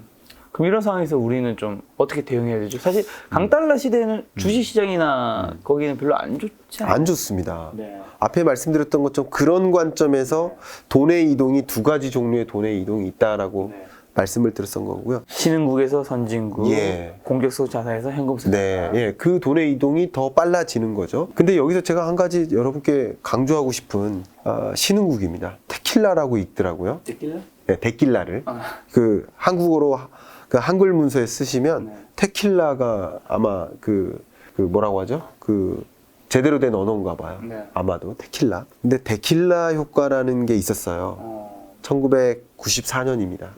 그럼 이런 상황에서 우리는 좀 어떻게 대응해야 되죠? 사실 강달러 시대는 주식시장이나 거기는 별로 안 좋지 않아요? 안 좋습니다. 네. 앞에 말씀드렸던 것처럼 그런 관점에서 돈의 이동이 두 가지 종류의 돈의 이동이 있다라고 말씀을 드렸던 거고요. 신흥국에서 선진국, 예. 공격속 자산에서 현금속 네, 자산. 예, 그 돈의 이동이 더 빨라지는 거죠. 근데 여기서 제가 한 가지 여러분께 강조하고 싶은 신흥국입니다. 테킬라라고 있더라고요. 데킬라? 네, 데킬라를 그 한국어로 그 한글 문서에 쓰시면 테킬라가 아마 그 뭐라고 하죠? 그 제대로 된 언어인가 봐요. 네. 아마도 테킬라. 근데 데킬라 효과라는 게 있었어요. 1994년입니다.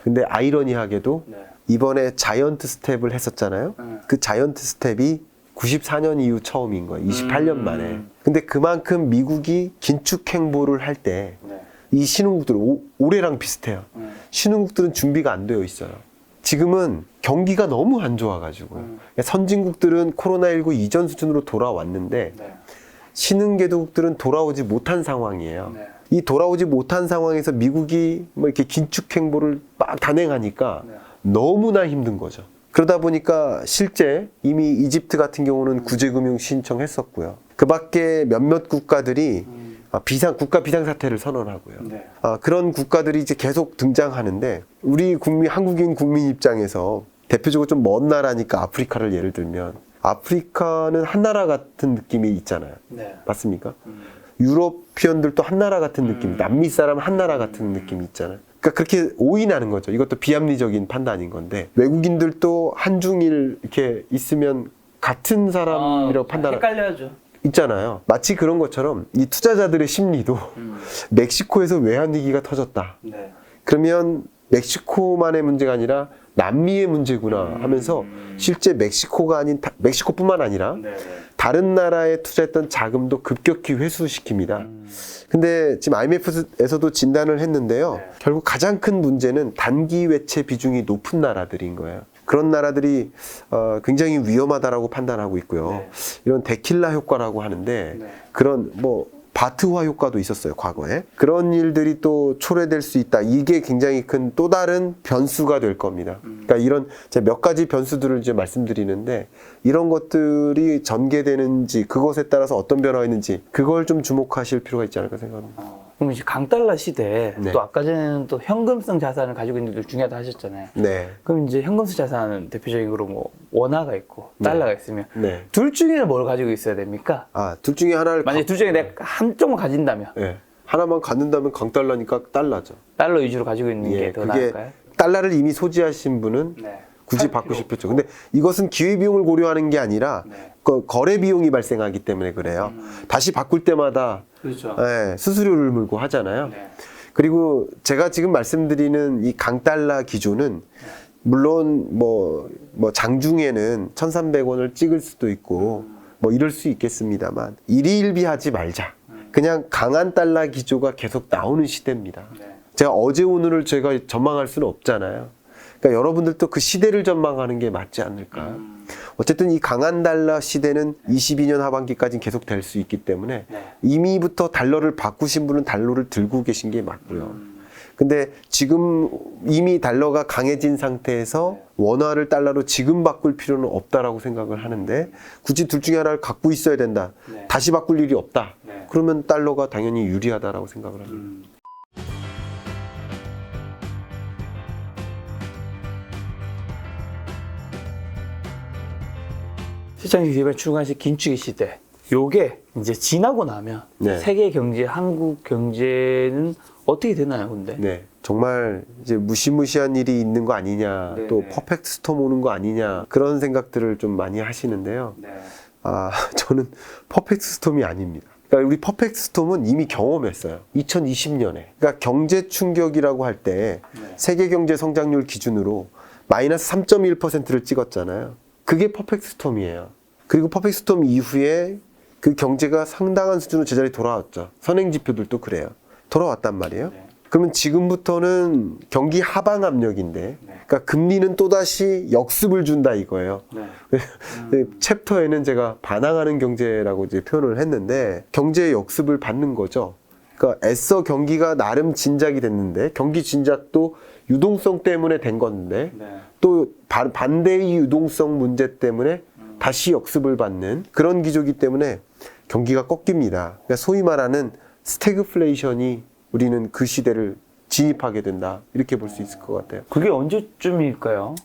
근데 아이러니하게도 이번에 자이언트 스텝을 했었잖아요. 그 자이언트 스텝이 94년 이후 처음인 거예요. 28년 만에. 근데 그만큼 미국이 긴축 행보를 할 때 이 신흥국들은 올해랑 비슷해요. 신흥국들은 준비가 안 되어 있어요. 지금은 경기가 너무 안 좋아가지고요. 선진국들은 코로나19 이전 수준으로 돌아왔는데 신흥개도국들은 돌아오지 못한 상황이에요. 이 돌아오지 못한 상황에서 미국이 뭐 이렇게 긴축 행보를 막 단행하니까 너무나 힘든 거죠. 그러다 보니까 실제 이미 이집트 같은 경우는 구제금융 신청했었고요. 그 밖에 몇몇 국가들이 국가 비상사태를 선언하고요. 그런 국가들이 이제 계속 등장하는데 우리 한국인 국민 입장에서 대표적으로 좀 먼 나라니까 아프리카를 예를 들면 아프리카는 한 나라 같은 느낌이 있잖아요. 맞습니까? 유러피언들도 한 나라 같은 느낌, 남미 사람 한 나라 같은 느낌이 있잖아요. 그러니까 그렇게 오인하는 거죠. 이것도 비합리적인 판단인 건데 외국인들도 한중일 이렇게 있으면 같은 사람이라고 판단하고 헷갈려야죠. 있잖아요. 마치 그런 것처럼 이 투자자들의 심리도 멕시코에서 외환위기가 터졌다. 그러면 멕시코만의 문제가 아니라 남미의 문제구나 하면서 실제 멕시코뿐만 아니라 다른 나라에 투자했던 자금도 급격히 회수시킵니다. 근데 지금 IMF에서도 진단을 했는데요. 결국 가장 큰 문제는 단기 외채 비중이 높은 나라들인 거예요. 그런 나라들이 굉장히 위험하다라고 판단하고 있고요. 이런 데킬라 효과라고 하는데 그런 뭐 바트화 효과도 있었어요, 과거에. 그런 일들이 또 초래될 수 있다. 이게 굉장히 큰 또 다른 변수가 될 겁니다. 그러니까 이런 제가 몇 가지 변수들을 이제 말씀드리는데 이런 것들이 전개되는지 그것에 따라서 어떤 변화가 있는지 그걸 좀 주목하실 필요가 있지 않을까 생각합니다. 그럼 이제 강달러 시대에 네. 또 아까 전에는 또 현금성 자산을 가지고 있는 게 중요하다 하셨잖아요. 네. 그럼 이제 현금성 자산은 대표적으로 뭐 원화가 있고 달러가 있으면 네. 둘 중에는 뭘 가지고 있어야 됩니까? 둘 중에 하나를 만약에 둘 중에 내가 한쪽만 가진다면 네. 하나만 갖는다면 강달러니까 달러죠. 달러 위주로 가지고 있는 게 더 그게 나을까요? 달러를 이미 소지하신 분은 굳이 바꾸십시오. 근데 이것은 기회비용을 고려하는 게 아니라 그 거래 비용이 발생하기 때문에 그래요. 다시 바꿀 때마다 그렇죠. 수수료를 물고 하잖아요. 그리고 제가 지금 말씀드리는 이 강달러 기조는 물론 뭐 장중에는 1,300원을 찍을 수도 있고 뭐 이럴 수 있겠습니다만 일희일비하지 말자. 그냥 강한 달러 기조가 계속 나오는 시대입니다. 제가 어제 오늘을 제가 전망할 수는 없잖아요. 그러니까 여러분들도 그 시대를 전망하는 게 맞지 않을까. 어쨌든 이 강한 달러 시대는 22년 하반기까지는 계속 될 수 있기 때문에 이미부터 달러를 바꾸신 분은 달러를 들고 계신 게 맞고요. 근데 지금 이미 달러가 강해진 상태에서 원화를 달러로 지금 바꿀 필요는 없다라고 생각을 하는데 굳이 둘 중에 하나를 갖고 있어야 된다. 다시 바꿀 일이 없다. 그러면 달러가 당연히 유리하다라고 생각을 합니다. 시장님 이번에 출간하신 긴축의 시대. 요게 이제 지나고 나면 네. 세계 경제, 한국 경제는 어떻게 되나요, 근데? 네. 정말 이제 무시무시한 일이 있는 거 아니냐, 네, 또 네. 퍼펙트 스톰 오는 거 아니냐, 그런 생각들을 좀 많이 하시는데요. 네. 저는 퍼펙트 스톰이 아닙니다. 그러니까 우리 퍼펙트 스톰은 이미 경험했어요. 2020년에. 그러니까 경제 충격이라고 할 때 세계 경제 성장률 기준으로 마이너스 3.1%를 찍었잖아요. 그게 퍼펙트 스톰이에요. 그리고 퍼펙트 스톰 이후에 그 경제가 상당한 수준으로 제자리 돌아왔죠. 선행 지표들도 그래요. 돌아왔단 말이에요. 그러면 지금부터는 경기 하방 압력인데, 그러니까 금리는 또다시 역습을 준다 이거예요. 챕터에는 제가 반항하는 경제라고 이제 표현을 했는데, 경제의 역습을 받는 거죠. 그러니까 애써 경기가 나름 진작이 됐는데, 경기 진작도 유동성 때문에 된 건데, 또 반대의 유동성 문제 때문에 다시 역습을 받는 그런 기조이기 때문에 경기가 꺾입니다. 그러니까 소위 말하는 스태그플레이션이 우리는 그 시대를 진입하게 된다. 이렇게 볼 수 있을 것 같아요. 그게 언제쯤일까요?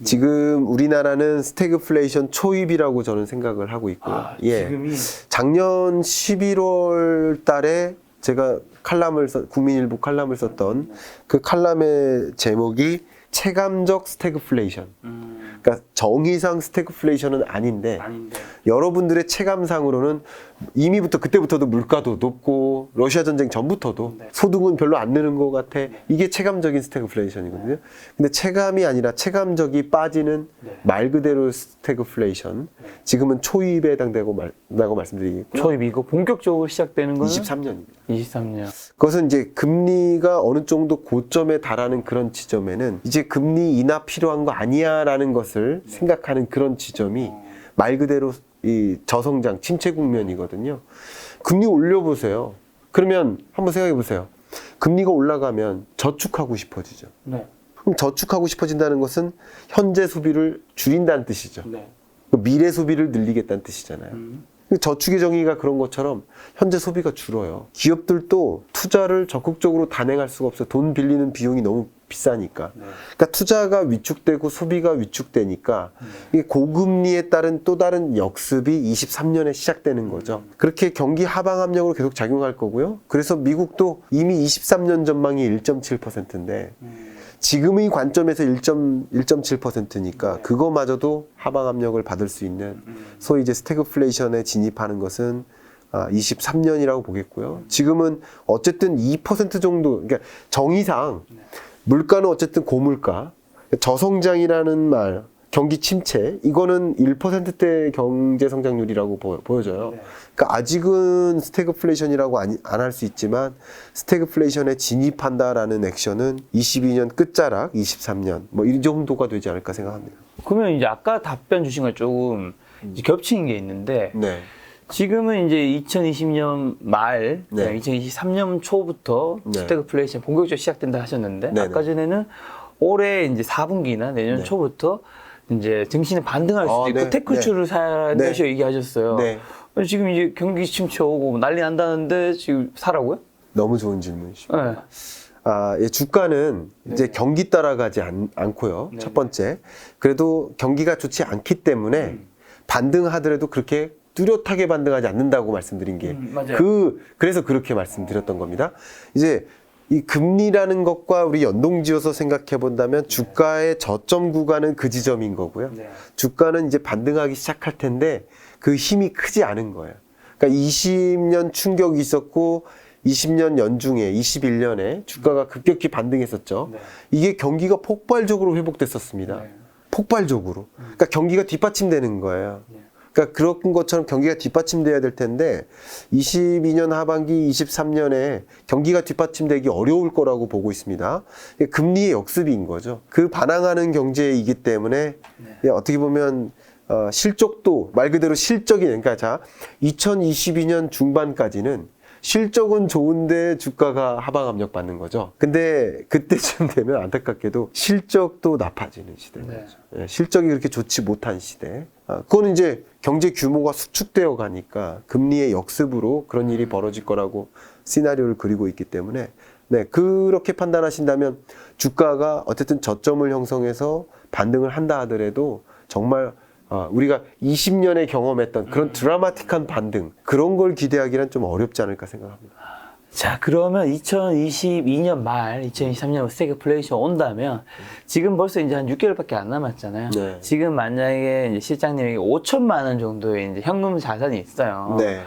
지금 우리나라는 스태그플레이션 초입이라고 저는 생각을 하고 있고요. 지금이 작년 11월 달에 제가 국민일보 칼럼을 썼던 그 칼럼의 제목이 체감적 스태그플레이션. 그러니까 정의상 스태그플레이션은 아닌데 여러분들의 체감상으로는 이미부터 그때부터도 물가도 높고 러시아 전쟁 전부터도 소득은 별로 안 느는 것 같아. 이게 체감적인 스태그플레이션이거든요. 근데 체감이 아니라 체감적이 빠지는 말 그대로 스태그플레이션. 지금은 초입에 해당되고 말씀드리겠고요. 초입이고 본격적으로 시작되는 거는 23년입니다. 23년. 그것은 이제 금리가 어느 정도 고점에 달하는 그런 지점에는 이제 금리 인하 필요한 거 아니야 라는 것을 생각하는 그런 지점이 말 그대로 이 저성장, 침체 국면이거든요. 금리 올려보세요. 그러면 한번 생각해 보세요. 금리가 올라가면 저축하고 싶어지죠. 그럼 저축하고 싶어진다는 것은 현재 소비를 줄인다는 뜻이죠. 미래 소비를 늘리겠다는 뜻이잖아요. 저축의 정의가 그런 것처럼 현재 소비가 줄어요. 기업들도 투자를 적극적으로 단행할 수가 없어요. 돈 빌리는 비용이 너무 비싸니까. 그러니까 투자가 위축되고 소비가 위축되니까 이게 고금리에 따른 또 다른 역습이 23년에 시작되는 거죠. 그렇게 경기 하방 압력으로 계속 작용할 거고요. 그래서 미국도 이미 23년 전망이 1.7%인데 지금의 관점에서 1.7%니까 그거마저도 하방 압력을 받을 수 있는 소위 이제 스태그플레이션에 진입하는 것은 23년이라고 보겠고요. 지금은 어쨌든 2% 정도, 그러니까 정의상 물가는 어쨌든 고물가, 저성장이라는 말, 경기 침체, 이거는 1%대 경제 성장률이라고 보여져요. 그러니까 아직은 스태그플레이션이라고 안 할 수 있지만 스태그플레이션에 진입한다라는 액션은 22년 끝자락, 23년 뭐 이 정도가 되지 않을까 생각합니다. 그러면 이제 아까 답변 주신 거 조금 이제 겹치는 게 있는데 네. 지금은 이제 2020년 말, 네. 2023년 초부터 네. 스태그플레이션 본격적으로 시작된다 하셨는데 네, 아까 전에는 올해 이제 4분기나 내년 네. 초부터 이제 증시는 반등할 수도 있고 네. 테크추를 사야 네. 되셔 얘기하셨어요. 네. 지금 이제 경기 침체 오고 난리 난다는데 지금 사라고요? 너무 좋은 질문이십니다. 네. 예, 주가는 이제 경기 따라가지 않고요. 첫 번째. 그래도 경기가 좋지 않기 때문에 반등하더라도 그렇게 뚜렷하게 반등하지 않는다고 말씀드린 게 맞아요. 그래서 그렇게 말씀드렸던 겁니다. 이제 이 금리라는 것과 우리 연동지어서 생각해 본다면 주가의 저점 구간은 그 지점인 거고요. 주가는 이제 반등하기 시작할 텐데 그 힘이 크지 않은 거예요. 그러니까 20년 충격이 있었고 20년 연중에 21년에 주가가 급격히 반등했었죠. 이게 경기가 폭발적으로 회복됐었습니다. 폭발적으로. 그러니까 경기가 뒷받침되는 거예요. 그러니까 그런 것처럼 경기가 뒷받침돼야 될 텐데 22년 하반기 23년에 경기가 뒷받침되기 어려울 거라고 보고 있습니다. 금리의 역습인 거죠. 그 반항하는 경제이기 때문에 어떻게 보면 실적도 말 그대로 실적이 그러니까 자 2022년 중반까지는 실적은 좋은데 주가가 하방 압력 받는 거죠. 근데 그때쯤 되면 안타깝게도 실적도 나빠지는 시대인 거죠. 예, 실적이 그렇게 좋지 못한 시대. 그거는 이제 경제 규모가 수축되어 가니까 금리의 역습으로 그런 일이 벌어질 거라고 시나리오를 그리고 있기 때문에 네, 그렇게 판단하신다면 주가가 어쨌든 저점을 형성해서 반등을 한다 하더라도 정말 우리가 20년에 경험했던 그런 드라마틱한 반등, 그런 걸 기대하기는 좀 어렵지 않을까 생각합니다. 자, 그러면 2022년 말, 2023년 스태그플레이션 온다면 지금 벌써 이제 한 6개월밖에 안 남았잖아요. 네. 지금 만약에 이제 실장님에게 5천만 원 정도의 이제 현금 자산이 있어요. 네.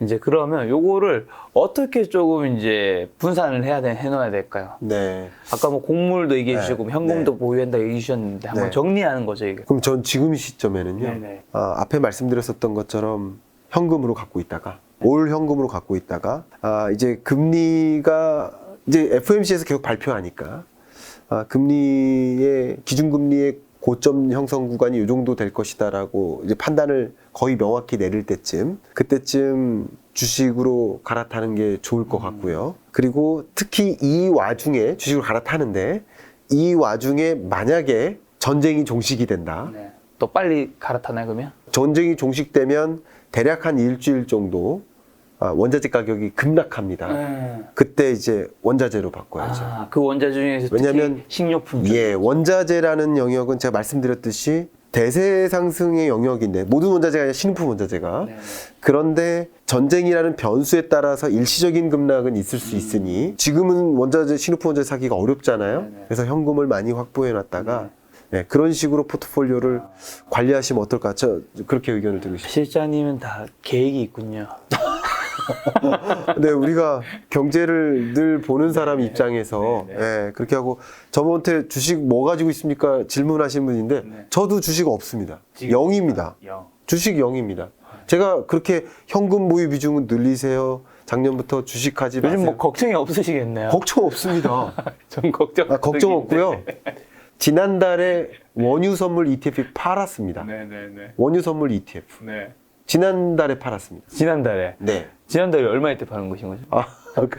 이제 그러면 요거를 어떻게 조금 이제 분산을 해놔야 될까요? 네. 아까 뭐 곡물도 얘기해 네. 주셨고 현금도 네. 보유한다 얘기해 주셨는데 한번 네. 정리하는 거죠, 이게. 그럼 전 지금 시점에는요, 네네. 앞에 말씀드렸었던 것처럼 현금으로 갖고 있다가, 올 현금으로 갖고 있다가, 이제 금리가, 이제 FOMC에서 계속 발표하니까, 기준금리의 고점 형성 구간이 이 정도 될 것이다라고 이제 판단을 거의 명확히 내릴 때쯤, 그때쯤 주식으로 갈아타는 게 좋을 것 같고요. 그리고 특히 이 와중에 주식으로 갈아타는데, 이 와중에 만약에 전쟁이 종식이 된다. 네. 또 빨리 갈아타나요, 그러면? 전쟁이 종식되면 대략 한 일주일 정도 원자재 가격이 급락합니다. 그때 이제 원자재로 바꿔야죠. 그 원자 중에서 특히 왜냐면 식료품 쪽. 예, 원자재라는 영역은 제가 말씀드렸듯이 대세 상승의 영역인데, 모든 원자재가 아니라 신품 원자재가. 네네. 그런데 전쟁이라는 변수에 따라서 일시적인 급락은 있을 수 있으니 지금은 원자재, 신품 원자재 사기가 어렵잖아요. 네네. 그래서 현금을 많이 확보해 놨다가 네, 그런 식으로 포트폴리오를 관리하시면 어떨까? 저 그렇게 의견을 드리고 싶습니다. 실장님은 다 계획이 있군요. 네, 우리가 경제를 늘 보는 사람 입장에서 예, 그렇게 하고, 저번에 주식 뭐 가지고 있습니까? 질문하신 분인데 네. 저도 주식 없습니다. 지금 0입니다. 주식 0입니다. 제가 그렇게 현금 보유 비중은 늘리세요. 작년부터 주식하지 마세요. 요즘 뭐 걱정이 없으시겠네요. 걱정 없습니다. 전 걱정. 걱정 없고요. 지난달에 원유 선물 ETF 팔았습니다. 네네네. 원유 선물 ETF. 네. 지난달에 팔았습니다. 지난달에. 네. 지난달에 얼마일 때 파는 것인 거죠? 아,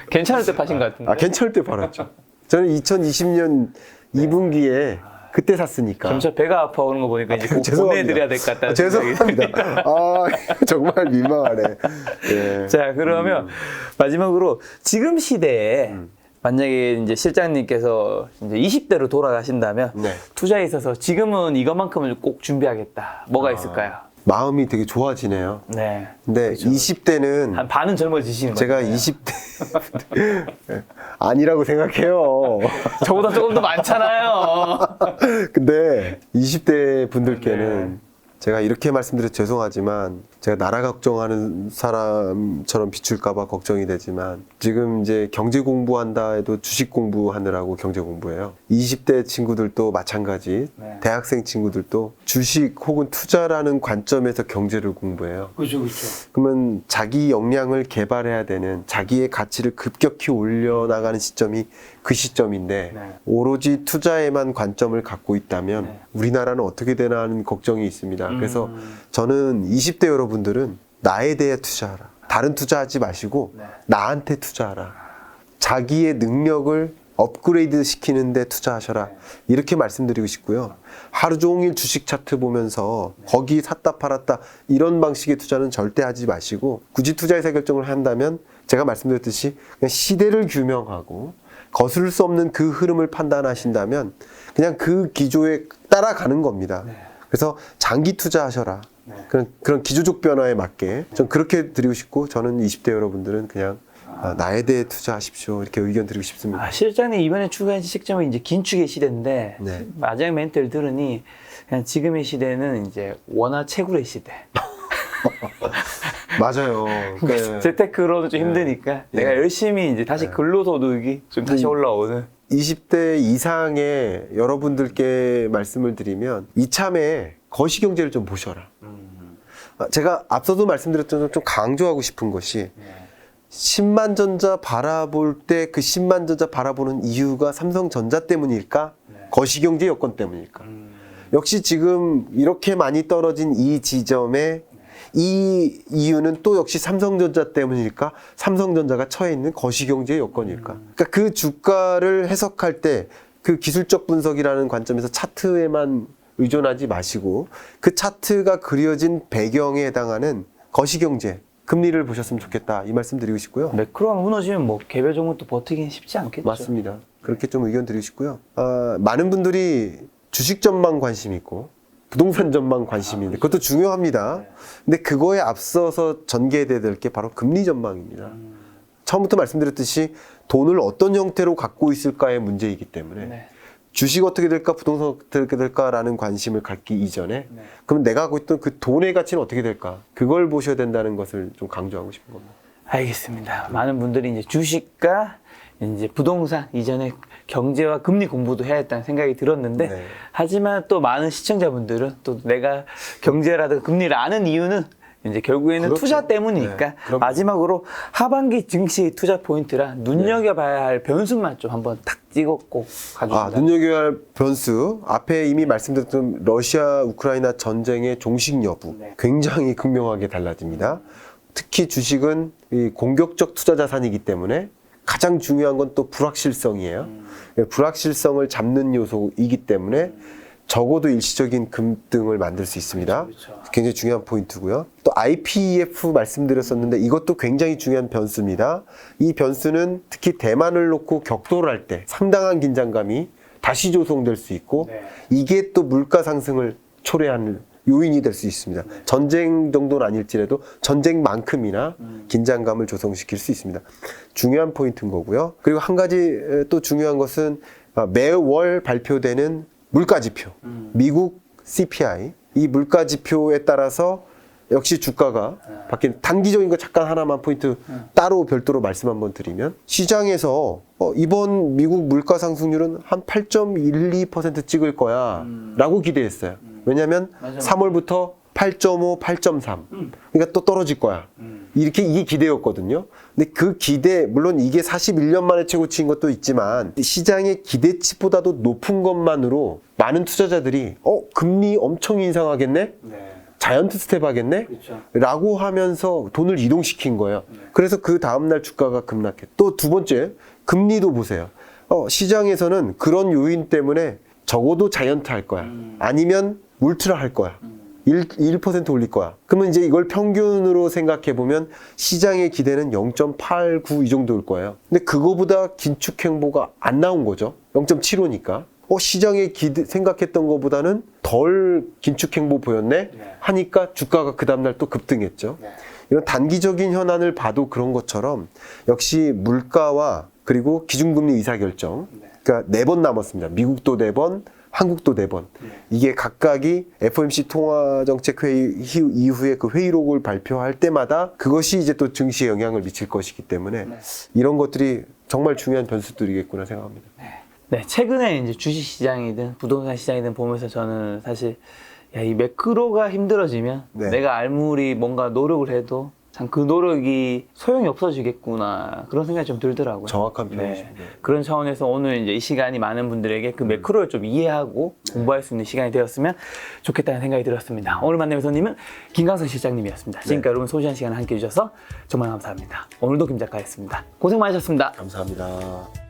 괜찮을 때 파신 것 같은데. 괜찮을 때 팔았죠. 저는 2020년 2분기에 그때 샀으니까. 점차 배가 아파오는 거 보니까 이제 꼭 죄송합니다. 보내드려야 될 것 같다는 생각이. 죄송합니다. 정말 민망하네. 예. 자, 그러면 마지막으로 지금 시대에 만약에 이제 실장님께서 이제 20대로 돌아가신다면 네. 투자에 있어서 지금은 이것만큼은 꼭 준비하겠다. 뭐가 있을까요? 마음이 되게 좋아지네요. 네. 근데 20대는 한 반은 젊어지시는 거죠. 제가 20대 아니라고 생각해요. 저보다 조금 더 많잖아요. 근데 20대 분들께는 제가 이렇게 말씀드려서 죄송하지만, 제가 나라 걱정하는 사람처럼 비출까봐 걱정이 되지만, 지금 이제 경제 공부한다 해도 주식 공부하느라고 경제 공부해요. 20대 친구들도 마찬가지, 네. 대학생 친구들도 주식 혹은 투자라는 관점에서 경제를 공부해요. 그렇죠, 그렇죠. 그러면 자기 역량을 개발해야 되는, 자기의 가치를 급격히 올려나가는 시점이 그 시점인데, 네. 오로지 투자에만 관점을 갖고 있다면 네. 우리나라는 어떻게 되나 하는 걱정이 있습니다. 그래서 저는 20대 여러분들은 나에 대해 투자하라. 다른 투자하지 마시고 네. 나한테 투자하라. 자기의 능력을 업그레이드 시키는데 투자하셔라. 이렇게 말씀드리고 싶고요. 하루 종일 주식 차트 보면서 거기 샀다 팔았다 이런 방식의 투자는 절대 하지 마시고, 굳이 투자 의사결정을 한다면 제가 말씀드렸듯이 그냥 시대를 규명하고 거스를 수 없는 그 흐름을 판단하신다면 그냥 그 기조에 따라가는 겁니다. 그래서 장기 투자하셔라. 그런 기조적 변화에 맞게 전 그렇게 드리고 싶고, 저는 20대 여러분들은 그냥 나에 대해 투자하십시오. 이렇게 의견 드리고 싶습니다. 실장님 이번에 추가한 시점은 이제 긴축의 시대인데 네. 마지막 멘트를 들으니 그냥 지금의 시대는 이제 원화 채굴의 시대. 맞아요. 네. 재테크로는 좀 힘드니까 내가 열심히 이제 다시 근로소득이 좀 다시 올라오는. 20대 이상의 여러분들께 말씀을 드리면 이참에 거시경제를 좀 보셔라. 제가 앞서도 말씀드렸던 좀 강조하고 싶은 것이 10만 전자 바라볼 때 그 10만 전자 바라보는 이유가 삼성전자 때문일까? 거시경제 여건 때문일까? 역시 지금 이렇게 많이 떨어진 이 지점에 이 이유는 또 역시 삼성전자 때문일까? 삼성전자가 처해 있는 거시경제 여건일까? 그러니까 그 주가를 해석할 때 그 기술적 분석이라는 관점에서 차트에만 의존하지 마시고 그 차트가 그려진 배경에 해당하는 거시경제, 금리를 보셨으면 좋겠다. 이 말씀 드리고 싶고요. 매크로가 무너지면 뭐 개별 종목도 버티긴 쉽지 않겠죠. 맞습니다. 그렇게 좀 의견 드리고 싶고요. 많은 분들이 주식 전망 관심 있고 부동산 전망 관심이 있는데 그것도 중요합니다. 근데 그거에 앞서서 전개돼야 될 게 바로 금리 전망입니다. 처음부터 말씀드렸듯이 돈을 어떤 형태로 갖고 있을까의 문제이기 때문에 네. 주식 어떻게 될까, 부동산 어떻게 될까라는 관심을 갖기 이전에 네. 그럼 내가 갖고 있던 그 돈의 가치는 어떻게 될까? 그걸 보셔야 된다는 것을 좀 강조하고 싶은 겁니다. 알겠습니다. 많은 분들이 이제 주식과 이제 부동산 이전에 경제와 금리 공부도 해야 했다는 생각이 들었는데 네. 하지만 또 많은 시청자분들은 또 내가 경제라든가 금리를 아는 이유는 이제 결국에는 그렇죠. 투자 때문이니까 네, 그럼요. 마지막으로 하반기 증시 투자 포인트라 눈여겨봐야 할 변수만 좀 한번 탁 찍었고 가져옵니다. 눈여겨야 할 변수 앞에 이미 말씀드렸던 러시아 우크라이나 전쟁의 종식 여부 네. 굉장히 극명하게 달라집니다. 특히 주식은 이 공격적 투자 자산이기 때문에 가장 중요한 건 또 불확실성이에요. 불확실성을 잡는 요소이기 때문에 적어도 일시적인 급등을 만들 수 있습니다. 그렇죠. 굉장히 중요한 포인트고요. 또 IPEF 말씀드렸었는데 이것도 굉장히 중요한 변수입니다. 이 변수는 특히 대만을 놓고 격돌을 할 때 상당한 긴장감이 다시 조성될 수 있고 네. 이게 또 물가 상승을 초래하는 요인이 될 수 있습니다. 전쟁 정도는 아닐지라도 전쟁만큼이나 긴장감을 조성시킬 수 있습니다. 중요한 포인트인 거고요. 그리고 한 가지 또 중요한 것은 매월 발표되는 물가지표, 미국 CPI, 이 물가지표에 따라서 역시 주가가 바뀌는 단기적인 거 잠깐 하나만 포인트 따로 별도로 말씀 한번 드리면 시장에서 이번 미국 물가 상승률은 한 8.12% 찍을 거야 라고 기대했어요. 왜냐하면 맞아. 3월부터 8.5, 8.3 그러니까 또 떨어질 거야. 이렇게 이게 기대였거든요. 근데 그 기대, 물론 이게 41년 만에 최고치인 것도 있지만 시장의 기대치보다도 높은 것만으로 많은 투자자들이 금리 엄청 인상하겠네? 네. 자이언트 스텝 하겠네? 그렇죠. 라고 하면서 돈을 이동시킨 거예요. 그래서 그 다음날 주가가 급락해. 또 두 번째, 금리도 보세요. 시장에서는 그런 요인 때문에 적어도 자이언트 할 거야. 아니면 울트라 할 거야. 1% 올릴 거야. 그러면 이제 이걸 평균으로 생각해 보면 시장의 기대는 0.89 이 정도일 거예요. 근데 그거보다 긴축 행보가 안 나온 거죠. 0.75니까. 시장의 생각했던 것보다는 덜 긴축 행보 보였네? 하니까 주가가 그 다음날 또 급등했죠. 이런 단기적인 현안을 봐도 그런 것처럼 역시 물가와 그리고 기준금리 의사결정. 그러니까 4번 남았습니다. 미국도 4번, 한국도 4번. 이게 각각이 FOMC 통화정책회의 이후에 그 회의록을 발표할 때마다 그것이 이제 또 증시에 영향을 미칠 것이기 때문에 이런 것들이 정말 중요한 변수들이겠구나 생각합니다. 네, 최근에 이제 주식 시장이든 부동산 시장이든 보면서 저는 사실 이 매크로가 힘들어지면 네. 내가 아무리 뭔가 노력을 해도 참 그 노력이 소용이 없어지겠구나 그런 생각이 좀 들더라고요. 정확한 표현이십니다. 그런 차원에서 오늘 이제 이 시간이 많은 분들에게 그 매크로를 좀 이해하고 공부할 수 있는 시간이 되었으면 좋겠다는 생각이 들었습니다. 오늘 만남의 손님은 김강석 실장님이었습니다. 지금까지 여러분 소중한 시간을 함께 해주셔서 정말 감사합니다. 오늘도 김 작가였습니다. 고생 많으셨습니다. 감사합니다.